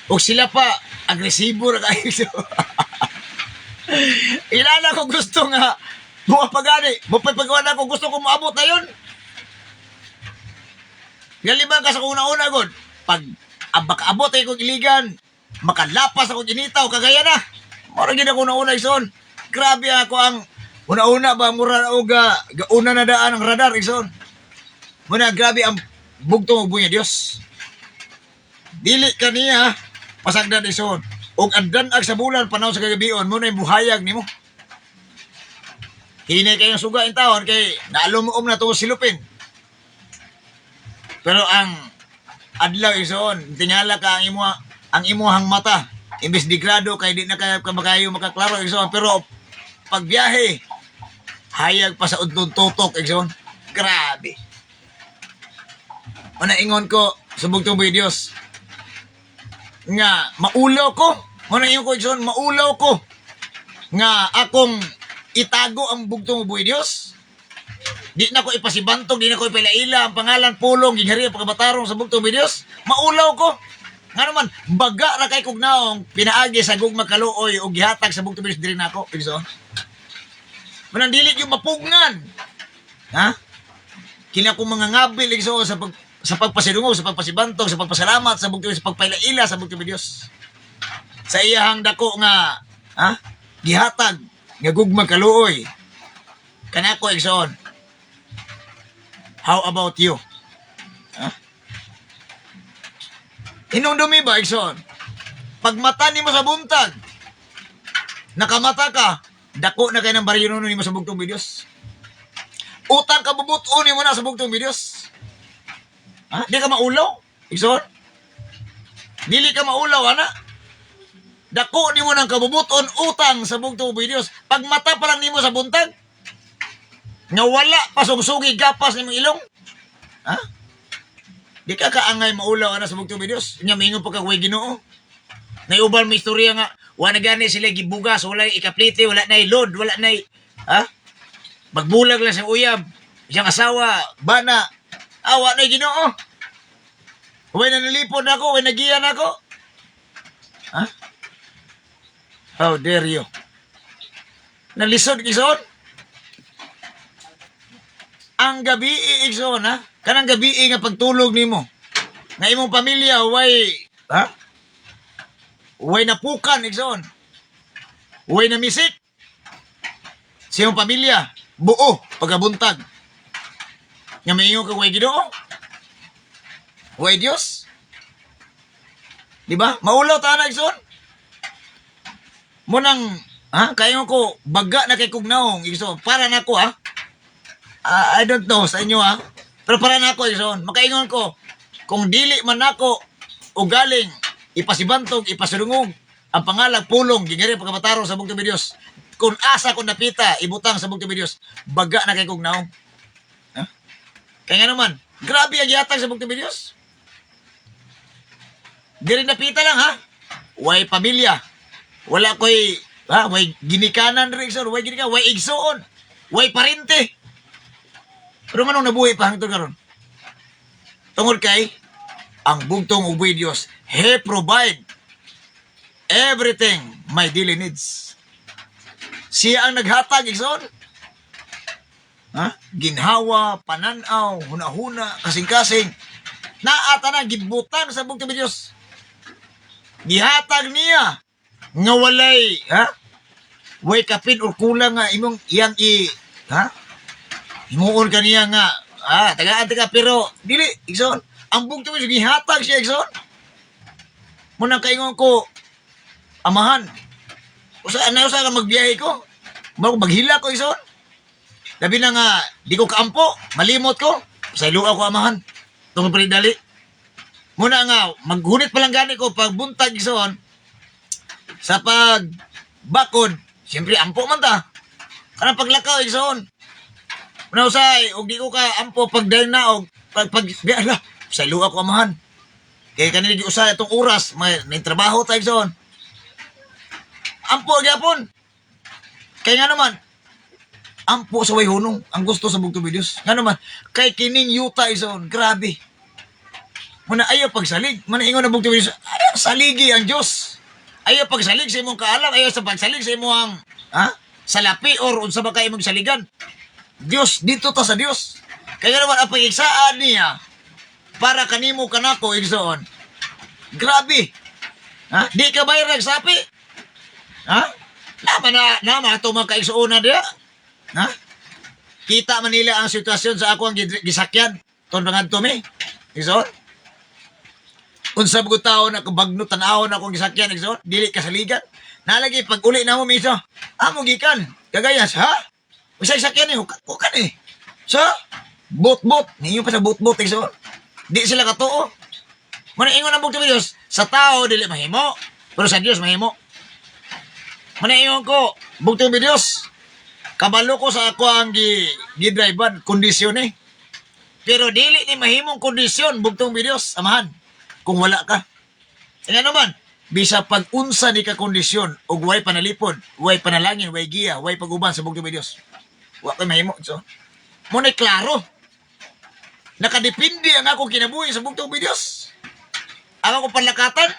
B: o sila pa agresibo ra kayo. Inana ko gusto nga buha pagani, mapapagawa ko gusto ko maabot na yun. Galibang ka sa una-una god, pag abak-abot ay kong iligan, makalapas ako ginitaw kagaya na. Mara gid ako una-una ison. Grabe ako ang una-una ba mura og gauna na daan ang radar ison. Muna grabe ang bugtong ubo niya Dios. Dili kaniya pasagdan ison. Og andan ag sa bulan panahon sa kagabion mo na buhayag nimo. Hinay kayong suga in taon kay naalumuom na to silupin. Pero ang adlaw ison, tingala ka ang imuhang mata. Imbes di grado kay di na makayo makaklaro ison. Pero pagbiyahe, hayag pa sa untong tutok ison. Grabe. Una ingon ko, subog tuboy Dios. Nga maulaw ko. Una ingon ko ison, maulaw ko. Nga akong itago ang bugtong uboy Dios. Di na ko ipasibantog, di na ko ipilaila ang pangalan pulong ginghari ang pagkabatarong sa bugtong uboy Dios. Maulaw ko. Nga naman, baga ra kay kugnaong pinaagi sa gugma kaluoy o gihatag sa bugtong uboy Dios diri nako. Igsoon. Manang dili yung mapugngan. Ha? Kina ko mga ngabil igsoon sa pagpasidungog, sa pagpasibantog, sa pagpasalamat, sa bugtong sa pagpailaila sa bugtong uboy Dios. Sa iyahang dako nga, gihatag nga gugma kaluoy. Kanako igsoon. How about you? Hinundumi ba igsoon? Pag mata nimo sa buntag, nakamata ka, dako na kay ng baryonon nimo sa bugtong uboy Dios. Utang ka bubuton nimo na sa bugtong uboy Dios. Di ka maulaw? Igsoon? Dili ka maulaw ana? Dako nimo nang kabubuton utang sa bugtong uboy Dios. Pag mata pa lang nimo sa buntag, nga wala pasugsugi gapas nimong ilong. Di ka kaangay maulaw ana sa bugtong uboy Dios. Nya mingon pa kag way Ginoo. Naiubal may istorya nga wala gani sila gibugas, wala ikaplite, wala nay load, wala nay magbulag lang sa uyab. Siyang asawa, bana. Awa nay Ginoo. Way na nalipod ako, way nagiyan ako. How dare you? Nalisod igsoon? Ang gabi igsoon kanang gabi nga pagtulog nimo. Nga imong pamilya way way napukan igsoon. Way na misik. Sa imong pamilya buo pagabuntag. Nga maingon ka way Ginoo. Way Dios. Di ba? Maulaw ta na igsoon. Munang kayo ko baga na kay kugnaong igsoon para nako I don't know sa inyo pero para nako igsoon makaingon ko kung dili man nako o galing ipasibantog ipasulungog ang pangalang pulong gingari pagkabatarong sa bugtong uboy Dios kung asa ko napita ibutang sa bugtong uboy Dios baga na kay kugnaong kaya nga naman grabe ang gihatag sa bugtong uboy Dios diri napita lang way pamilya wala ko'y way ginikanan rin igsoon way ginikanan way igsoon way parente. Pero manong nabuhi pa hangtod karon. Tungod kay ang bugtong uboy Dios, He provide everything my daily needs. Siya ang naghatag igsoon. Ginhawa, pananaw, hunahuna, kasing-kasing. Naata na gibutang sa bugtong uboy Dios. Gihatag niya nga walay way kapin or kulang nga imong iyang himuon kaniya nga tagaan pero dili igsoon ang bugtong uboy gihatag siya igsoon mo nang kaingon ko amahan usa ka magbiyahe ko maghila ko igsoon labi na nga di ko kaampo malimot ko sa iluaw ko amahan tungod pa dali mo na nga maghunit pa lang gani ko pag buntag igsoon sa pag bakod siyempre ampo man ta kanang paglakaw igsoon Muna usay, og di ko ka ampo pagdayon na og pagbiala sa iluwa ko amahan. Kaya kanina di usay itong oras, may trabaho tayo son. Ampo gyapon. Kaya nga naman, ampo sa way hunong ang gusto sa bugtong videos. Nga naman, kay kining yuta ison, grabe. Muna ayaw pagsalig, muna ingon na bugtong videos, ayaw saligi ang Diyos. Ayaw pagsalig sa imong kaalam, ayaw sa pagsalig sa imong salapi or unsa ba kayo mong saligan. Diyos, dito ta sa Diyos. Kaya naman ang pagigsaan niya para kanimo kanako igsoon. Grabe. Di ka bayrag sapi? Nama ito mga kaigsoon na diya. Kita Manila ang sitwasyon sa ako ang gisakyan. Tundangan to me. Igsoon. Unsa ko tao na kabagno tan-awon akong gisakyan igsoon, dili kasaligan. Nalagi pag uli na mo miso. Amo gikan. Kagayas ha? Usay sakyan ni hukan eh. So, bot-bot. Niyo pa sa bot-bot igsoon. Di sila katuo. Muna ingon ang bugtong videos, sa tao dili mahimo, pero sa Dios mahimo. Muna ingon ko, bugtong videos, kabalo ko sa ako ang gi-drivean, kondisyon eh. Pero dili ni mahimong kondisyon, bugtong videos, amahan, kung wala ka. Nga naman, bisa pag-unsa ni ka kondisyon, o way panalipod, way panalangin, way giya, way pag-uban sa bugtong videos. Wala kayo mahimo. So, muna klaro, nakadepende ang akong kinabuhi sa bugtong videos. Ang akong panlakatan,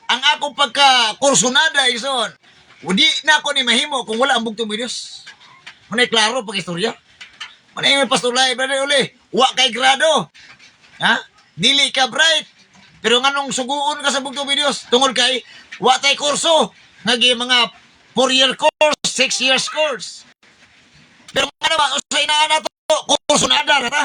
B: ang akong pagka-kursunada, ison. Di na ako ni mahimo kung wala ang bugtong videos. Manay klaro pag-istorya. Manay may pastulay, brother uli. Wa kay grado. Dili ka bright. Pero nganong suguon ka sa bugtong videos? Tungod kay, wa tay kurso. Nagi mga 4-year course, 6 years course. Pero nga naman, usay na to, kursunada na ta.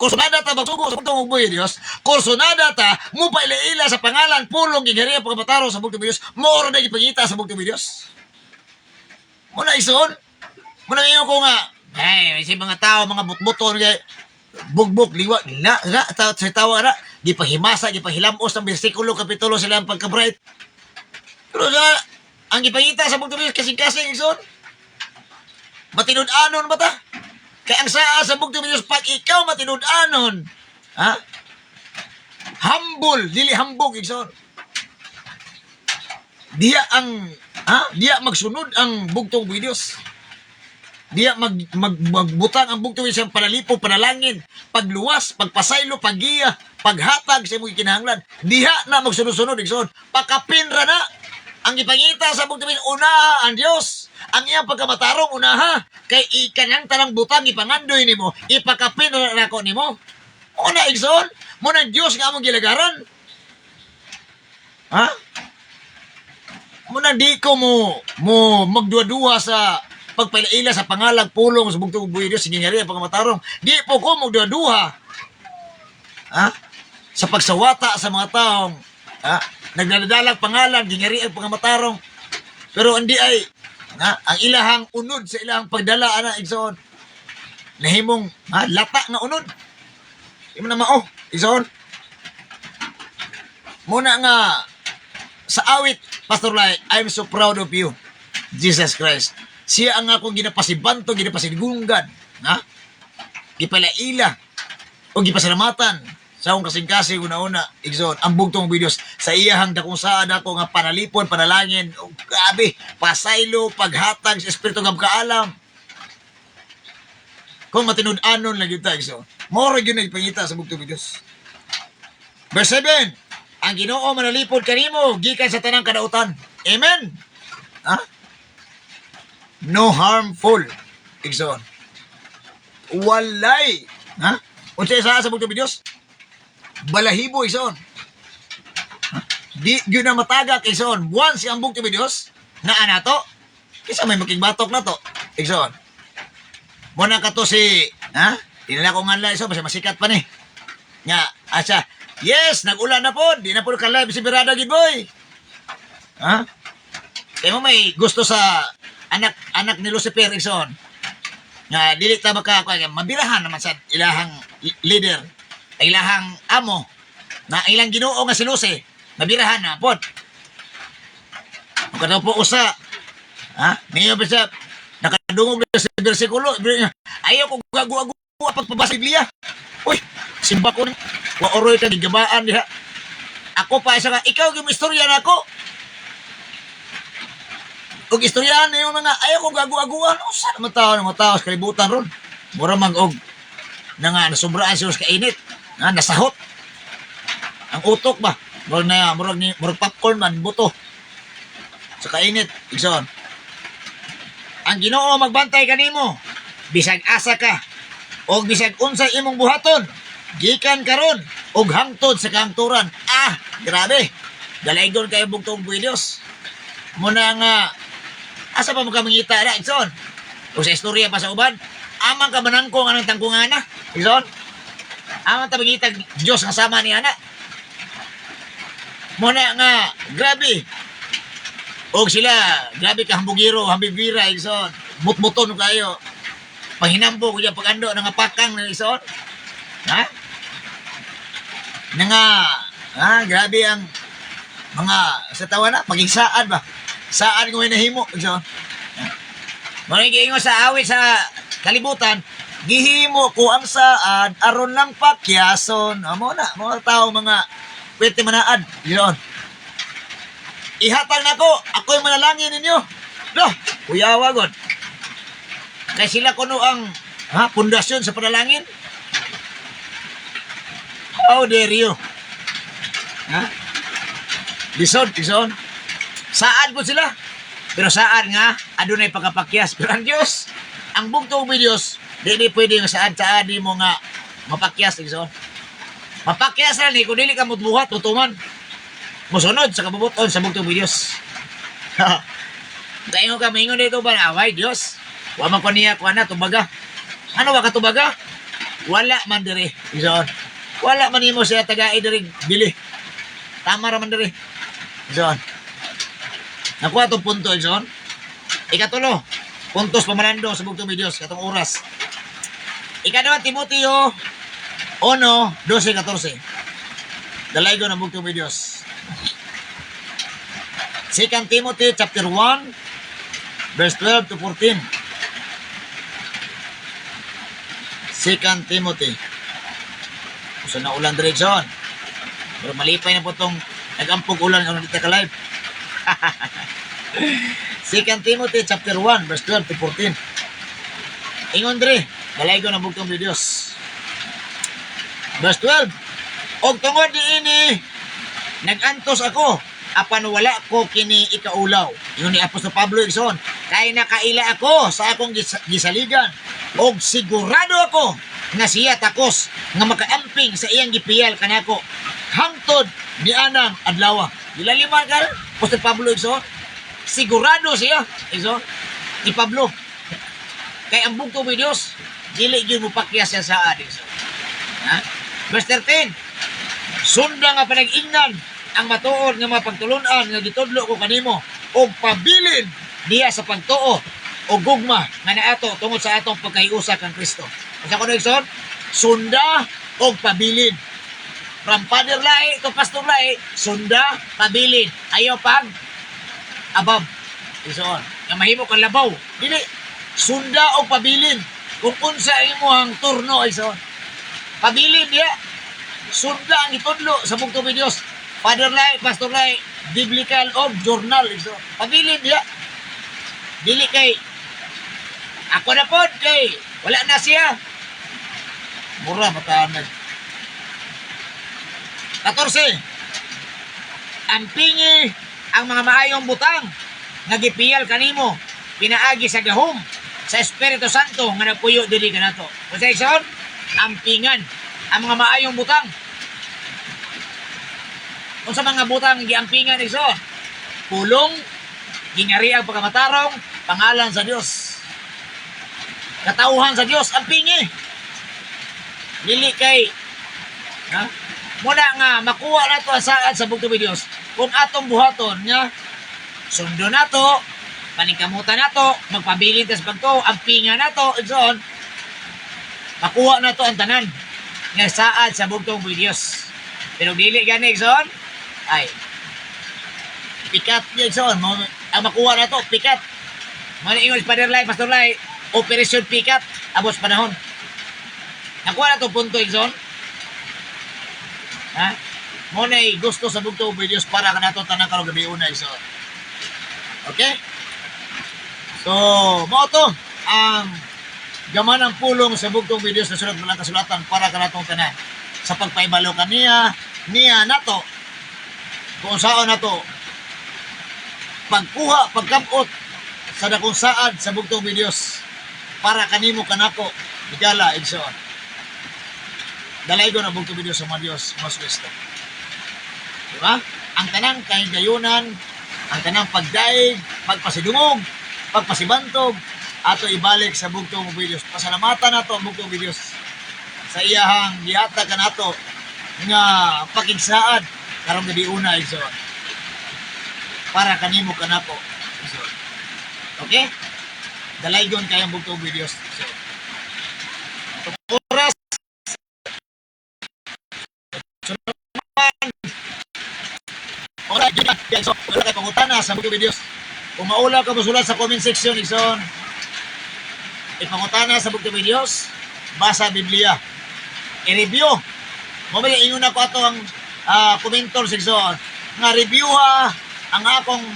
B: Kursunada ta magsugo sa bugtong videos. Kursunada ta mo paila-ila sa pangalan pulong gigariya pagkamataro sa bugtong videos. Moro na gipangita sa bugtong videos. Muna ison. Muna ngayon ko nga, ay, si mga tao, mga butbuton, bugbog, liwa, sa tawa na, gipahimasa, gipahilamos ng bersikulo, kapitulo sila ang pagka-bright. Pero ang gipangita sa bugtong videos, kasing-kasing ison. Matinud-anon ba ta? Kaya ang sa bugtong videos, pag ikaw matinud-anon, humble, dili hambog, igsoon. Diya magsunod ang bugtong videos. Diya magbutang ang bugtong videos, panalipo, panalangin, pagluwas, pagpasaylo, paggiya, paghatag sa imong kinahanglan. Diya na magsunod-sunod, igsoon. Pakapinra na. Ang ipangita sa bugtong videos, unaha ang Diyos. Ang iyang pagkamatarong unaha, kay ikanang tanang butang ipangandoy nimo, ipakapin na ako nimo. Una igsoon, muna Diyos nga among gilagaran. Muna di ko mo magduwa-duwa sa pagpailaila sa pangalang pulong sa bugtong videos, sige nga rin ang pagkamatarong. Di po ko magduwa-duwa sa pagsawata sa mga taong nagdadalag pangalan, gingari ang pagkamatarong. Pero hindi ay ang ilahang unod sa ilahang pagdala igsoon. Nahimong lata nga unod. Imo na mao igsoon. Muna nga sa awit, Pastor Lai, I'm so proud of you, Jesus Christ. Siya ang akong ginapasibanto, ginapasigunggan, gipalaila o gipasalamatan sa akong kasing-kasing una-una, igsoon, ang bugtong videos sa iyahang dakong saan ako nga panalipon, panalangin, grabe, pasaylo, paghatag sa espiritu ng kaalam. Kung matinud-anon lang yun tayo, igsoon. Moro yun na ipangita sa bugtong videos. Verse 7, ang Ginoo manalipod kanimo, gikan sa tanang kadautan. Amen? No harmful, igsoon. Walay, unsay sa bugtong videos? Balahibo ison. Di yun na matagak ison. Once ang bugtong videos na anato, kisa may makigbatok na to. Ison. Muna ka to si, tinala ko nga lang ison, basta masikat pa ni. Nga, asya, yes, nag-ulan na po. Di na po ka-live si Birada Gidboy. Kaya mo may gusto sa anak ni Lucifer ison. Nga, dili ta mabirahan naman sa ilahang leader. Ilahang amo na ilang Ginoo nga si Lucy nabirahan na pod. Kada po usa niyo bisa nakadungog sa bersikulo, ayaw ko gagu-agu pagpabasa Biblia. Uy, simba ko ni wa oroy ka gigabaan diha. Ako pa isa nga ikaw gyud istorya nako. og istoryahan na yung mga ayaw kong gagu-aguan. O saan naman tao sa kalibutan ron. Mura mag-og na nga nasubraan siya sa kainit. Ha, nasahot. Ang utok ba? Murag popcorn man, buto. Sa kainit. Igsoon. Ang Ginoo magbantay kanimo. Bisag asa ka. O bisag unsay imong buhaton. Gikan karon og hangtod sa kahangturan. Ah, grabe. Dalaygon kayo bugtong videos. Muna nga asa pa mo ka mangita na, Igsoon? O sa istorya pa sa uban, amang ka manangkong anang tangkungana, Igsoon? Amang tabangitag Diyos nga sama ni ana. Muna nga, grabe. O sila, grabe ka hambugiro, hambibira, Igsoon. Mutmuton kayo. Panghinambo ko dyan pag-ando, nangapakang na, Igsoon. Ha? Grabe ang mga sa tawa na, pag-igsaan ba? Saan ko nahimo, so. Muna giingon sa awit sa kalibutan, gihimo ko ang saan aron lang pakyason. Amo na, mga tao mga pwede manaad, yun. Ihatag na ko, ako'y manalangin ninyo. Loh, kuyawa god. Kaya sila kuno ang pundasyon sa panalangin. How dare you? Ha? Lisod. Saan ko sila? Pero saan nga, adunay pagkapakyas. Pero ang Diyos, ang bugtong videos, di pwede nga saan di mo nga mapakyas. So. Mapakyas na ni, kung dili ka mutbuhat, tutuman. Musunod sa kabubuton sa bugtong videos. Dahil ka, maingon dito ba na, away, Diyos, wala man ko niya, kuha na, tubaga. Ano ba ka tubaga? Wala man diri. So. Wala man mo siya taga diri bili. Tama raman diri. Son. Nakuha itong punto, Son. Ikatulo, puntos pamanando sa bugtong videos, katong oras. Ikadua, Timoteo 1:12-14. Dalaygo ng bugtong videos. 2 Timothy chapter 1, verse 12-14. 2 Timothy. Gusto na ulan direksyon. Pero malipay na po itong nag-ampog ulan kung nandito ka live. 2 Timothy chapter 1 verse 12-14. Ingon dre, dalaygo ng bugtong videos. Verse 12. Og tungod diini nagantos ako apan wala ko kini ikaulaw. Yun ni Apostol Pablo Igsoon. Kay nakaila ako sa akong gisaligan og sigurado ako nga siya takos nga makaamping sa iyang gipiyal kanako hangtod ni anang adlaw. Dilaliman ka, Apostol Pablo Igsoon. Sigurado siya, Igsoon, ni Pablo. Kay ang bugtong videos, dili gyud mo pakyas siya sa Igsoon. Ha? Verse 13. Sunda nga panag-ingnan ang matuod nga mapagtulunan nga gitudlo ko kanimo og pabilin diya sa pagtuo o gugma nga naato tungod sa atong pagkayusa kang Kristo. Sa kuno Igsoon, sunda og pabilin. From Father Lai to Pastor Lai, sunda, pabilin. Ayaw pag above. Igsoon, nga mahimo kang labaw. Dili, sunda og pabilin. Kung unsa imo ang turno, Igsoon. Pabilin diya. Sunda ang itudlo sa bugtong videos. Father Lai, Pastor Lai, Biblical of Journal. Igsoon. Pabilin diya. Dili kay ako na pod kay wala na siya. Mura mataanag. 14. Ampingi ang mga maayong butang nga gipiyal kanimo pinaagi sa gahom sa Espiritu Santo nga nagpuyo diri kanato. Unsa Igsoon? Ampingan ang mga maayong butang. Unsa mga butang giampingan Igsoon? Pulong, ginghariang pagkamatarong, pangalan sa Dios. Katauhan sa Dios, ampingi. Dili kay muna nga makuha na to asaan sa bugtong videos kung atong buhaton nga sundo na to, paningkamutan na to, magpabilin tas pagto, ampingan na to, Igsoon, makuha na to ang tanan nga saad sa bugtong videos. Pero dili gani Igsoon, ay pikat niya Igsoon, ang makuha na to, pikat. Mga ingon Father Lai, Pastor Lai, Operation Pikat, abos panahon. Nakuha na to punto Igsoon. Ha? Muna'y gusto sa bugtong videos para ka nato tanang karong gabi una Igsoon. Okay? So, mao to ang gaman ng pulong sa bugtong videos na sulat mo lang kasulatan para kanatong tanan. Sa pagpaibalo niya nato, kung saan nato, pagkuha, pagkamot sa dakong saad sa bugtong videos para kanimo kanako, igala, igsoon. Dalay ko na bugtong videos sa mga Diyos, mga Kristo. Diba? Ang tanang kahigayunan, ang tanang pagdaig, pagpasidungog, pagpasibantog, ato ibalik sa bugtong videos. Pasalamatan nato ang bugtong videos sa iyahang gihatag kanato nga pakigsaad karong gabi una igsoon. Para kanimo kanako igsoon. Okay? Dalaygon kayang bugtong videos igsoon. Oras so, wala kay pangutana sa bugtong videos. Kung maula ka musulat sa comment section igsoon. Ipangutana sa bugtong videos, basa Biblia. I-review. Mabaya ingon ako ato ang komentor section nga review ang akong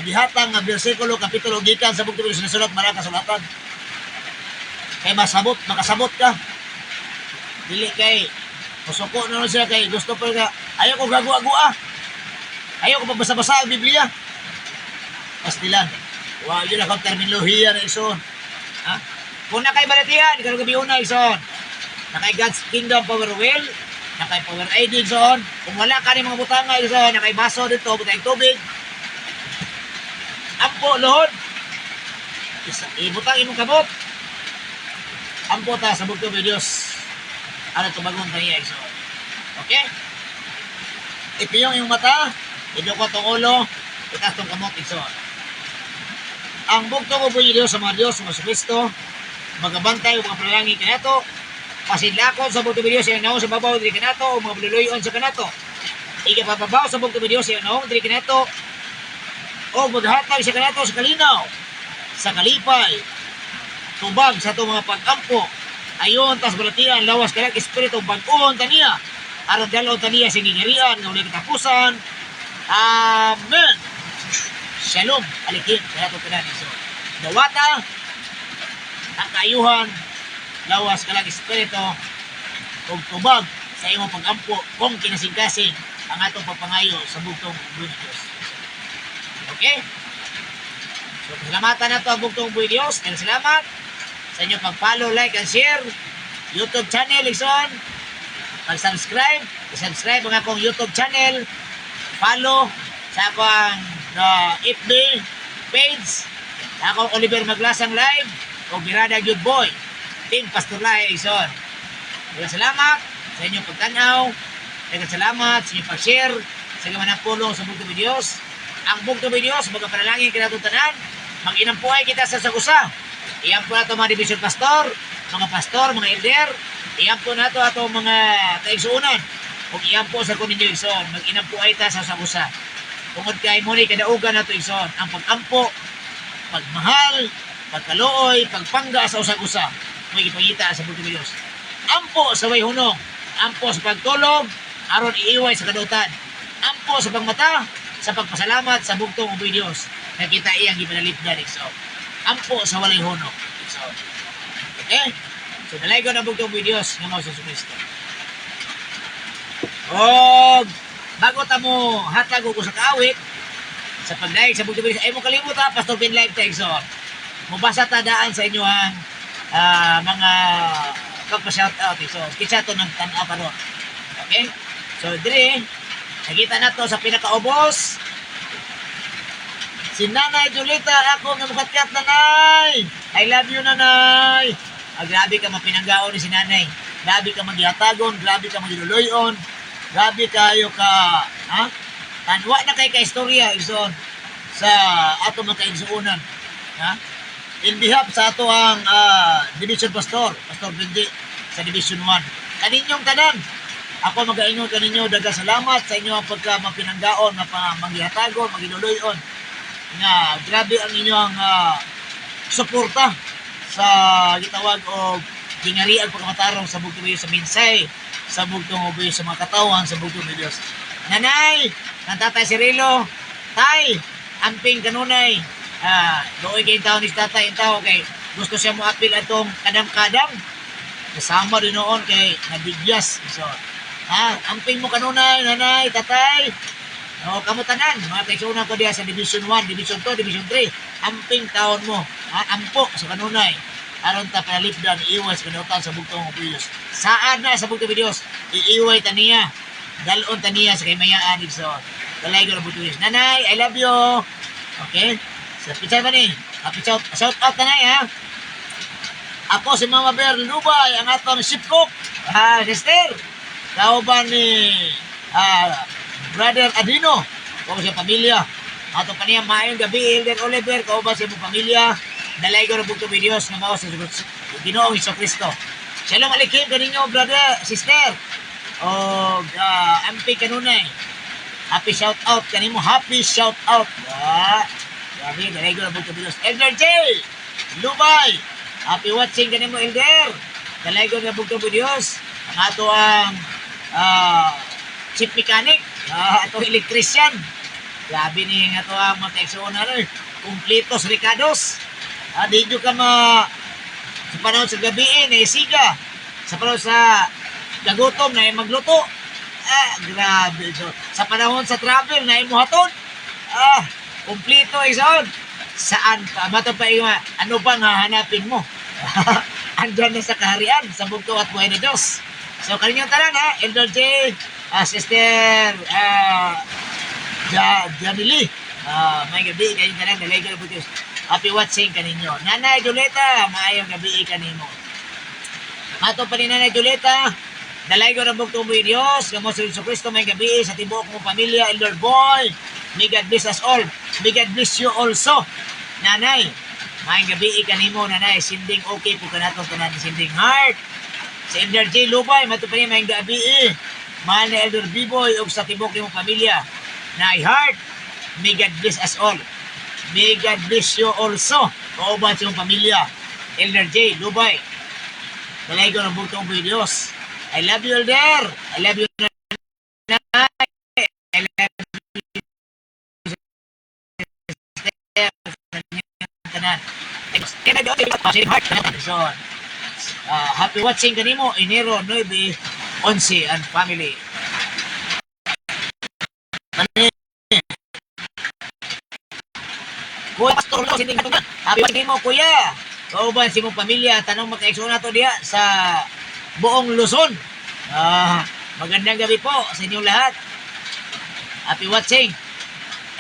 B: gihatang nga bersikulo kapitulo gikan sa bugtong videos na sulat mara kasulatan. Kay makasabot ka. Dili kay musuko na siya kay gusto pa ka. Ayaw ko gagua-gua. Ayaw ko pagbasa-basa ang Biblia. Pastilan. Wa yun akong terminolohiya na ison. Ha? Kung nakay balatihan, ikaw gabi una ison. Nakay God's Kingdom Power Wheel, nakay Power ID ison. Kung wala ka rin mga butanga ison, nakay baso dito, butang tubig. Ampo, lohod. Ibutang imong kabot. Ampo ta sa bugtong videos. Ano ito bagong tayo ison. Okay? Ipiyong yung mata, idukot ang ulo, itas tong kamot ison. Ang bugtong video sa mga Diyos, mga Kristo, magabantay o mga panalangin kanato, pasidlakon sa bugtong video sa naong sa babaw diri kanato o mga bululuyon sa kanato. Ikapababaw sa bugtong video sa naong diri kanato o maghatag sa kanato sa kalinaw, sa kalipay, tubag sa itong mga pag-ampo, ayon tas balatian, lawas kalag espiritu, bag-on taniya, aron dalon taniya sa gingirian, ng ulit katapusan. Amen. Shalom, alikin, kaya ito pinaniso. Dawata, ang kaayuhan, lawas kalang espiritu, o tubag sa iyong pag-ampo, kung kinasing-kasing ang atong papangayo sa bugtong buhay Diyos. Okay? So, pasalamatan na ito ang bugtong buhay Diyos. Kaya salamat sa inyong pag-follow, like, and share. YouTube channel, Ison. Pag-subscribe, i-subscribe ang akong YouTube channel. Follow sa akong FB page, sa akong Oliver Maglasang Live, o Birada Good Boy, Team Pastor Lai Ison. Kaya salamat sa inyong pagtanaw, kaya salamat sa inyong pag-share, sa gamanang pulong sa bugtong videos. Ang bugtong videos, magkapanalangin kinatutanan, mag-inampuhay kita sa sagusa. Iyan po nato mga division pastor, mga elder, iyan po nato ato mga taigsuunan, o iyan po sa kuninyo Ison, mag-inampuhay ta sa sagusa. Tungod kay muni kadaugan nato Ison, ang pag-ampo, pagmahal, pagkalooy, pagpangga sa usag-usa, may ipangita sa bugtong videos. Ampo sa way hunong, ampo sa pagtulog, aron iiway sa kadutan. Ampo sa pagmata, sa pagpasalamat sa bugtong videos, nakita iyang gipanalipdan Ison. Ampo sa walay hunong Ison. Okay? So nalaygo na bugtong videos ng mga sa Kristo. Og bago ta mo hatag og usa ka awit sa pagdaig sa bugtong videos, ay mo kalimot ha, Pastor Pin Live ta Ison. Mubasa ta daan sa inyo ang mga pagpa-shout out Ison. Kitsa to ng tan-aw karon. Okay? So dire nakita na to sa pinakaubos. Si Nanay Julita, ako nga mukatyat nanay. I love you nanay. Grabe ka mapinanggaon ni si nanay. Grabe ka magyatagon, grabe ka magiluluyon. Grabe kayo ka, ha? Tanwa na kay ka-istorya, Ison, sa ato mga kaigsuunan. Ha? In behalf sa ato ang Division Pastor, Pastor Benji, sa Division 1. Kaninyong tanan, ako mag-aingon kaninyo, daga salamat sa inyo ang pagka-mapinanggaon, magyatagon, magiluluyon. Nga grabe ang inyong suporta sa gitawag o ginarian pagkamatarong sa bugtong video sa minsay, sa bugtong video sa mga katawan, sa bugtong videos. Nanay, ng Tatay Cirilo, Tay, amping kanunay,
C: doon kay tao ni tatay yung tao kay gusto siya mo apil atong kadang-kadang. Kasama rin noon kay nabigyas. So, amping mo kanunay, nanay, tatay. O, kamutanan, mga kaisunan ko diya sa Division 1, Division 2, Division 3. Amping taon mo. Ampo sa kanunay. Aron ta panalipdan, iiwas kanutan sa bugtong videos. Saan na sa bugtong videos? Iiway taniya. Dalon taniya sa kaymayaan. So, talay ko na bugtong videos. Nanay, I love you. Okay? Sa picture ba ni? Shout out nanay ha. Ako si Mama Bear Lubay, ang atong ship cook. Sister. Kauban ni Brother Adino. Kung siya pamilya. Atong kaniya maayong gabi, Elder Oliver. Kauban siya mong pamilya. Dalay ko na bugtong videos na mga sa Ginoong Iso Cristo. Shalom Aleichem kaninyo, brother, sister. O, ampi kanunay. Happy shout out kanimo. Happy shout out. Grabe, dalay ko na bugtong videos. Elder J. Lubay. Happy watching kanimo, Elder. Dalay ko na bugtong videos. Ang ato ang chief mechanic. Ato electrician. Grabe ni nga ato ang mga kaigsuonan. Kumplitos Ricados. Di nyo ka sa panahon sa gabi na isiga. Sa panahon sa gagutom na magluto. Grabe. So, sa panahon sa travel na imuhaton. Kumplito isoon. Saan pa? Mato pa yung ano bang hahanapin mo? Andyan na sa kaharian, sa bugto at buhay ni Diyos. So, kaninyong tanan ha. Elder J, Sister Jamili. May gabi kayong tanan. Dalay ka na po Diyos. Happy watching kaninyo. Nanay Juleta, maayong gabi kanimo. Mato pa ni Nanay Juleta, dalay ko na bugtong videos. Kamo sa Iso Cristo may gabi sa tibuok mo pamilya, Elder Boy. May God bless us all. May God bless you also. Nanay, maayong gabi kanimo, nanay. Sinding okay po kanatong tanan sinding heart. Sa Elder J. Lubay, mato pa ni maayong gabi. Mahal na Elder B-Boy o sa tibuok mo pamilya. Nay heart, may God bless us all. May God bless you also. Kauban sa iyong pamilya. Elder J. Lubay. Dalay ko ng bugtong videos. I love you, Elder. I love you, Nanay. I love you, Sister. Happy watching kanimo. Enero 9, 11 and family. Kuya Pastor Lo, sinding katong happy watching mo, kuya. Kauban si mong pamilya, tanong makaigsoon na to diya sa buong Luzon. Magandang gabi po sa inyong lahat. Happy watching.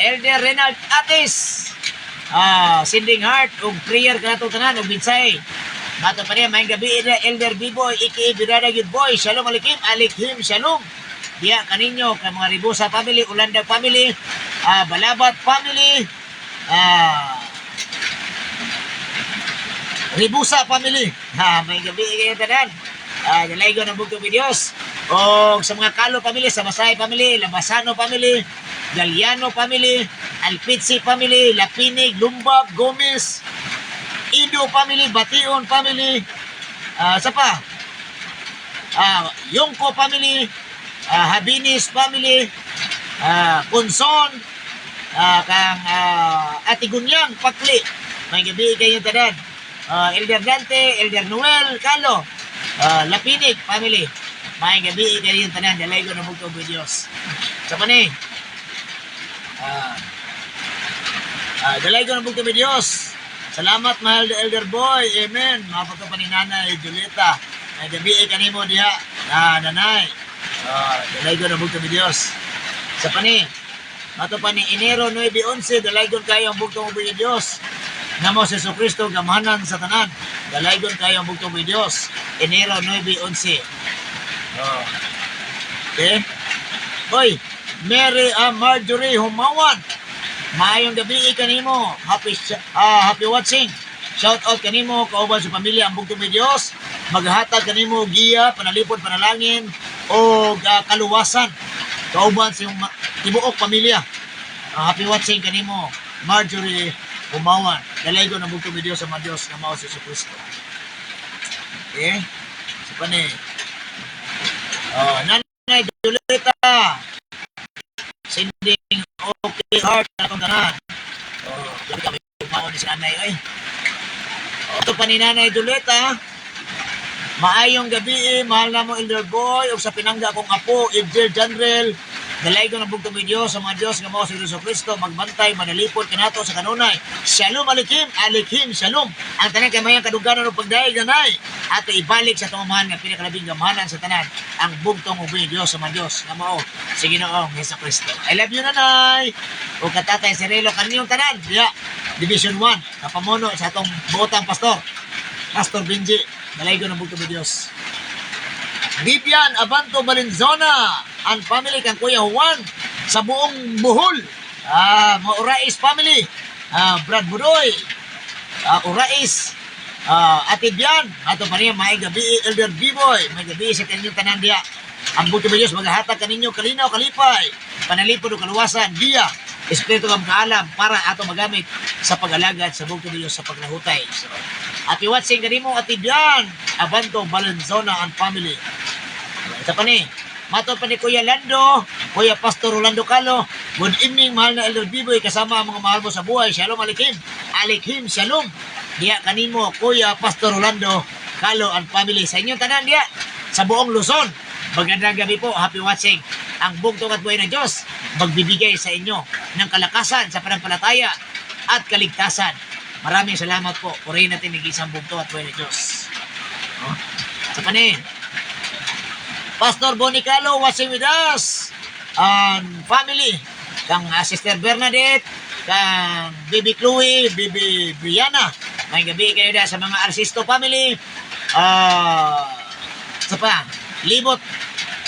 C: Elder Renald Atis. Sending heart ug prayer kanatong tanan ug binsay. Mato pa niya maayong gabi Elder B-Boy aka Birada Good Boy. Shalom Aleichem. Aleichem shalom. Diya kaninyo kay mga Ribusa family, Ulanda family, Balabat family, Ribusa family. May gabi kayo tanan. Dalay ko ng bugtong videos. O sa mga Kalo family, sa Masay family, Labasano family, Galiano family, Alpitsi family, Lapinig, Lumbag, Gomez, Ido family, Bation family, sa pa? Yongko family, Habinis family, Punson, kang Atigunyang Pakli. May gabi kayo tanan. Elder Dante, Elder Noel, Kalo, Lapinig family. May gabi kayo tanan. Dalay ko na bugtong videos. Sa pa ni? Dalay ko na bugtong videos. Salamat mahal na Elder Boy. Amen. Mapagka pa ni Nanay Julieta. May gabi kanimo diha. Nanay. Dalay ko na bugtong videos. Sa pa ni? Mato pa ni Enero 9-11. Dalay ko kayo ang bugtong videos. Namo si Jesu Cristo gamahanan sa tanan. Dalaygon kayo ang bugtong videos. Enero 9-11. Okay? Hoy, Mary Marjorie Humawan. Maayong gabi kanimo. Happy watching. Shout out kanimo kauban sa pamilya ang bugtong videos. Maghatag kanimo giya, panalipod, panalangin o kaluwasan. Kauban sa tibuok pamilya. Happy watching kanimo Marjorie Humawan. Dalay ko ng bugtong video sa mga Diyos na mao si Jesu Cristo. Okay? So pa ni. Nanay Julieta. Sending okay heart na itong tanan. ni si nanay ay. Ito pa ni Nanay Duleta. Maayong gabi, mahal na mo Elder Boy, o sa pinangga akong apo, Elder Janrel. Dalay ko ng bugtong video sa mga Diyos nga mo sa Jesu Cristo, magbantay, manalipod kanato sa kanunay. Shalom alikim, alikim, shalom. Ang tanan kay mayang kaduganan o pagdaig nanay. Ato ibalik sa tumaman nga pinakalabing gamahanan sa tanan. Ang bugtong ubi Diyos sa mga Diyos nga mo sa Ginoong Jesu Cristo. I love you nanay. O katatay Cirilo kanyong tanan. Yeah. Division 1, kapamuno sa atong buotang pastor. Pastor Benji, dalay ko ng bugtong Diyos. Vivian Abanto Valenzuela and family kang Kuya Juan sa buong Bohol. Mga Urais family. Brad Budoy. Urais. Ate Bian. Ato pa niya, may gabi, Elder B-Boy. May gabi sa kanyang tanan diya. Ang buto ba Diyos, maghahatag kaninyo, kalinaw, kalipay. Panalipod o kaluwasan, diya. Espiritu kang kaalam para ato magamit sa pag-alagad sa buto ba Diyos sa paglahutay. So, Ate Watsing kanimo, Ate Bian. Abanto Valenzuela and family. Ito pa ni, mato pa ni Kuya Lando, Kuya Pastor Rolando Calo. Good evening, mahal na Elder Biboy, kasama ang mga mahal mo sa buhay. Shalom alikim, alikim, shalom. Diya kanimo, Kuya Pastor Rolando Calo and family. Sa inyong tanan diya, sa buong Luzon. Magandang gabi po, happy watching. Ang bugtong at buhay ng Diyos, magbibigay sa inyo ng kalakasan sa panampalataya at kaligtasan. Maraming salamat po. Purihin natin ng isang bugtong at buhay ng Diyos. Sa panin, Pastor Bonicalo watching with us and family kang Sister Bernadette, kang Bibi Chloe, Bibi Brianna. May gabi kayo na sa mga Arsisto family. Sa pa, Libot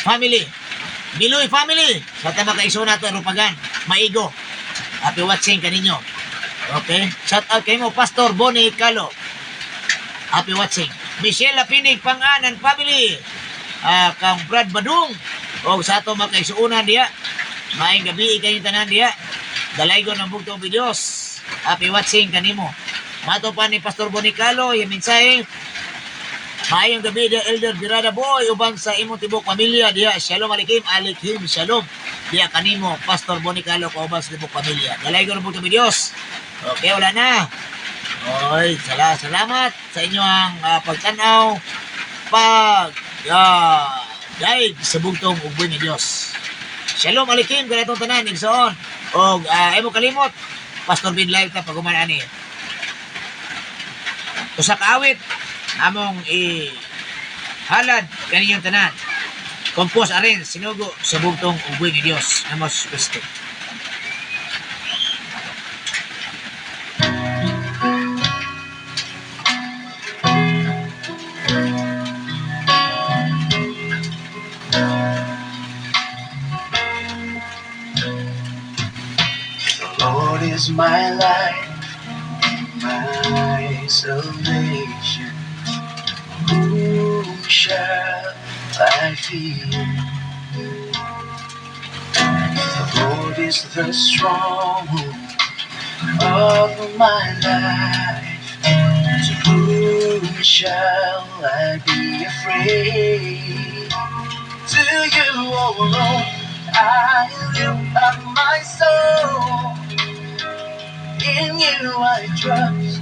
C: family, Biloy family. Sa tama kay Isona to Rupagan, Maigo. Happy watching kaninyo. Okay? Shout out kayo mo, Pastor Bonicalo. Happy watching. Michelle Lapinig Pangan and family. Kang Brad Badung o sa ato makaisuunan diya. Maayong gabi kayong tanan diya. Dalay ko ng bugtong videos. Happy watching kanimo. Mato pa ni Pastor Bonicalo yung mensahe. Maayong gabi diya Elder Birada Boy uban sa imong tibok pamilya diya. Shalom alikim, alikim, shalom. Diya kanimo Pastor Bonicalo ko uban sa tibok pamilya. Dalay ko ng bugtong videos. Okay, wala na. Oy, salamat sa inyong pagtanaw. Dahil sa bugtong ugboy ni Diyos. Shalom alikim kanatong tanan igsoon. Og imo kalimot Pastor Bin Live ta pagumanani. Usa ka awit among halad kaninyong tanan. Compose arin sinugo sa bugtong ugboy ni Diyos. Namos Kristo.
A: Is my life, my salvation. Whom shall I fear? The Lord is the stronghold of my life. To whom shall I be afraid? To you, O Lord, I lift up my soul. In you I trust.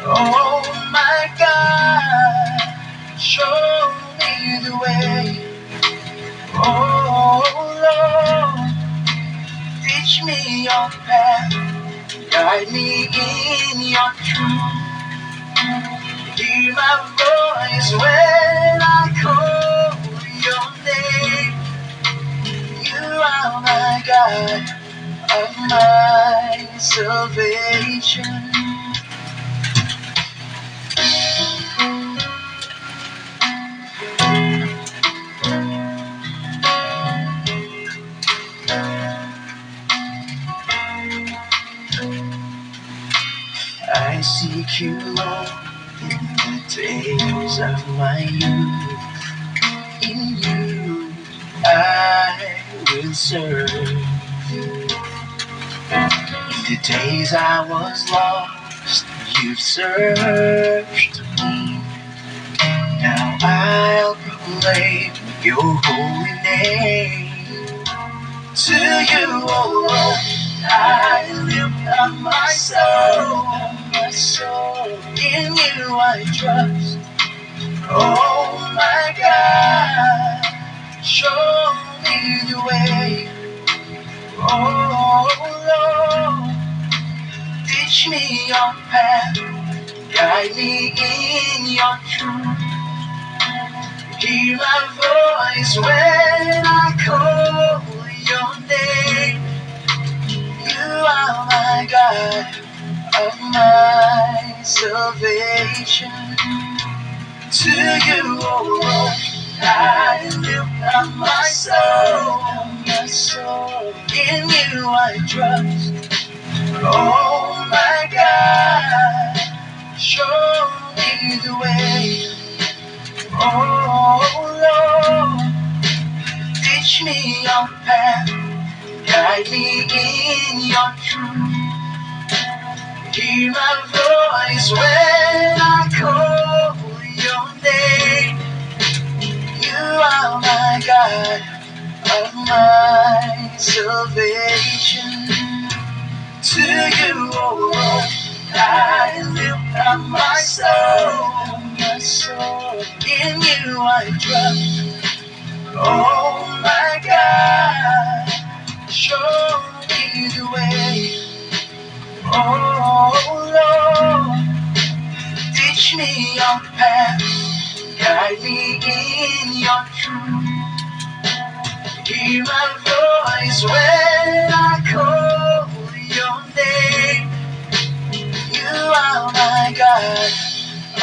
A: Oh my God, show me the way. Oh Lord, teach me your path. Guide me in your truth. Hear my voice when I call your name. You are my God, of my salvation. I seek you, Lord, in the days of my youth. In you I will serve. In the days I was lost, you've searched me. Now I'll proclaim your holy name. To you, O Lord, I lift up my soul, my soul. In you I trust. Oh my God, show me the way. Oh Lord, teach me your path, guide me in your truth. Hear my voice when I call your name. You are my God of my salvation. To you, oh Lord, I lift up my soul, my soul. In you I trust. Oh my God, show me the way. Oh Lord, teach me your path, guide me in your truth. Hear my voice when I call your name. You are my God of my salvation. To you, oh Lord, I lift up my soul, my soul. In you I trust. Oh my God, show me the way. Oh Lord, teach me your path, guide me in your truth. Hear my voice when I call your name. You are my God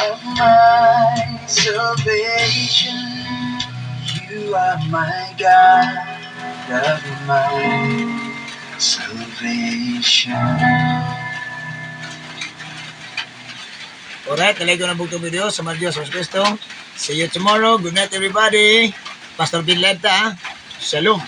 A: of my salvation. You are my God of my salvation.
B: Alright, talaga na bugtong video sa mga Diyos, sa Kristo. See you tomorrow. Good night, everybody. Pastor Bin Lebta. Shalom.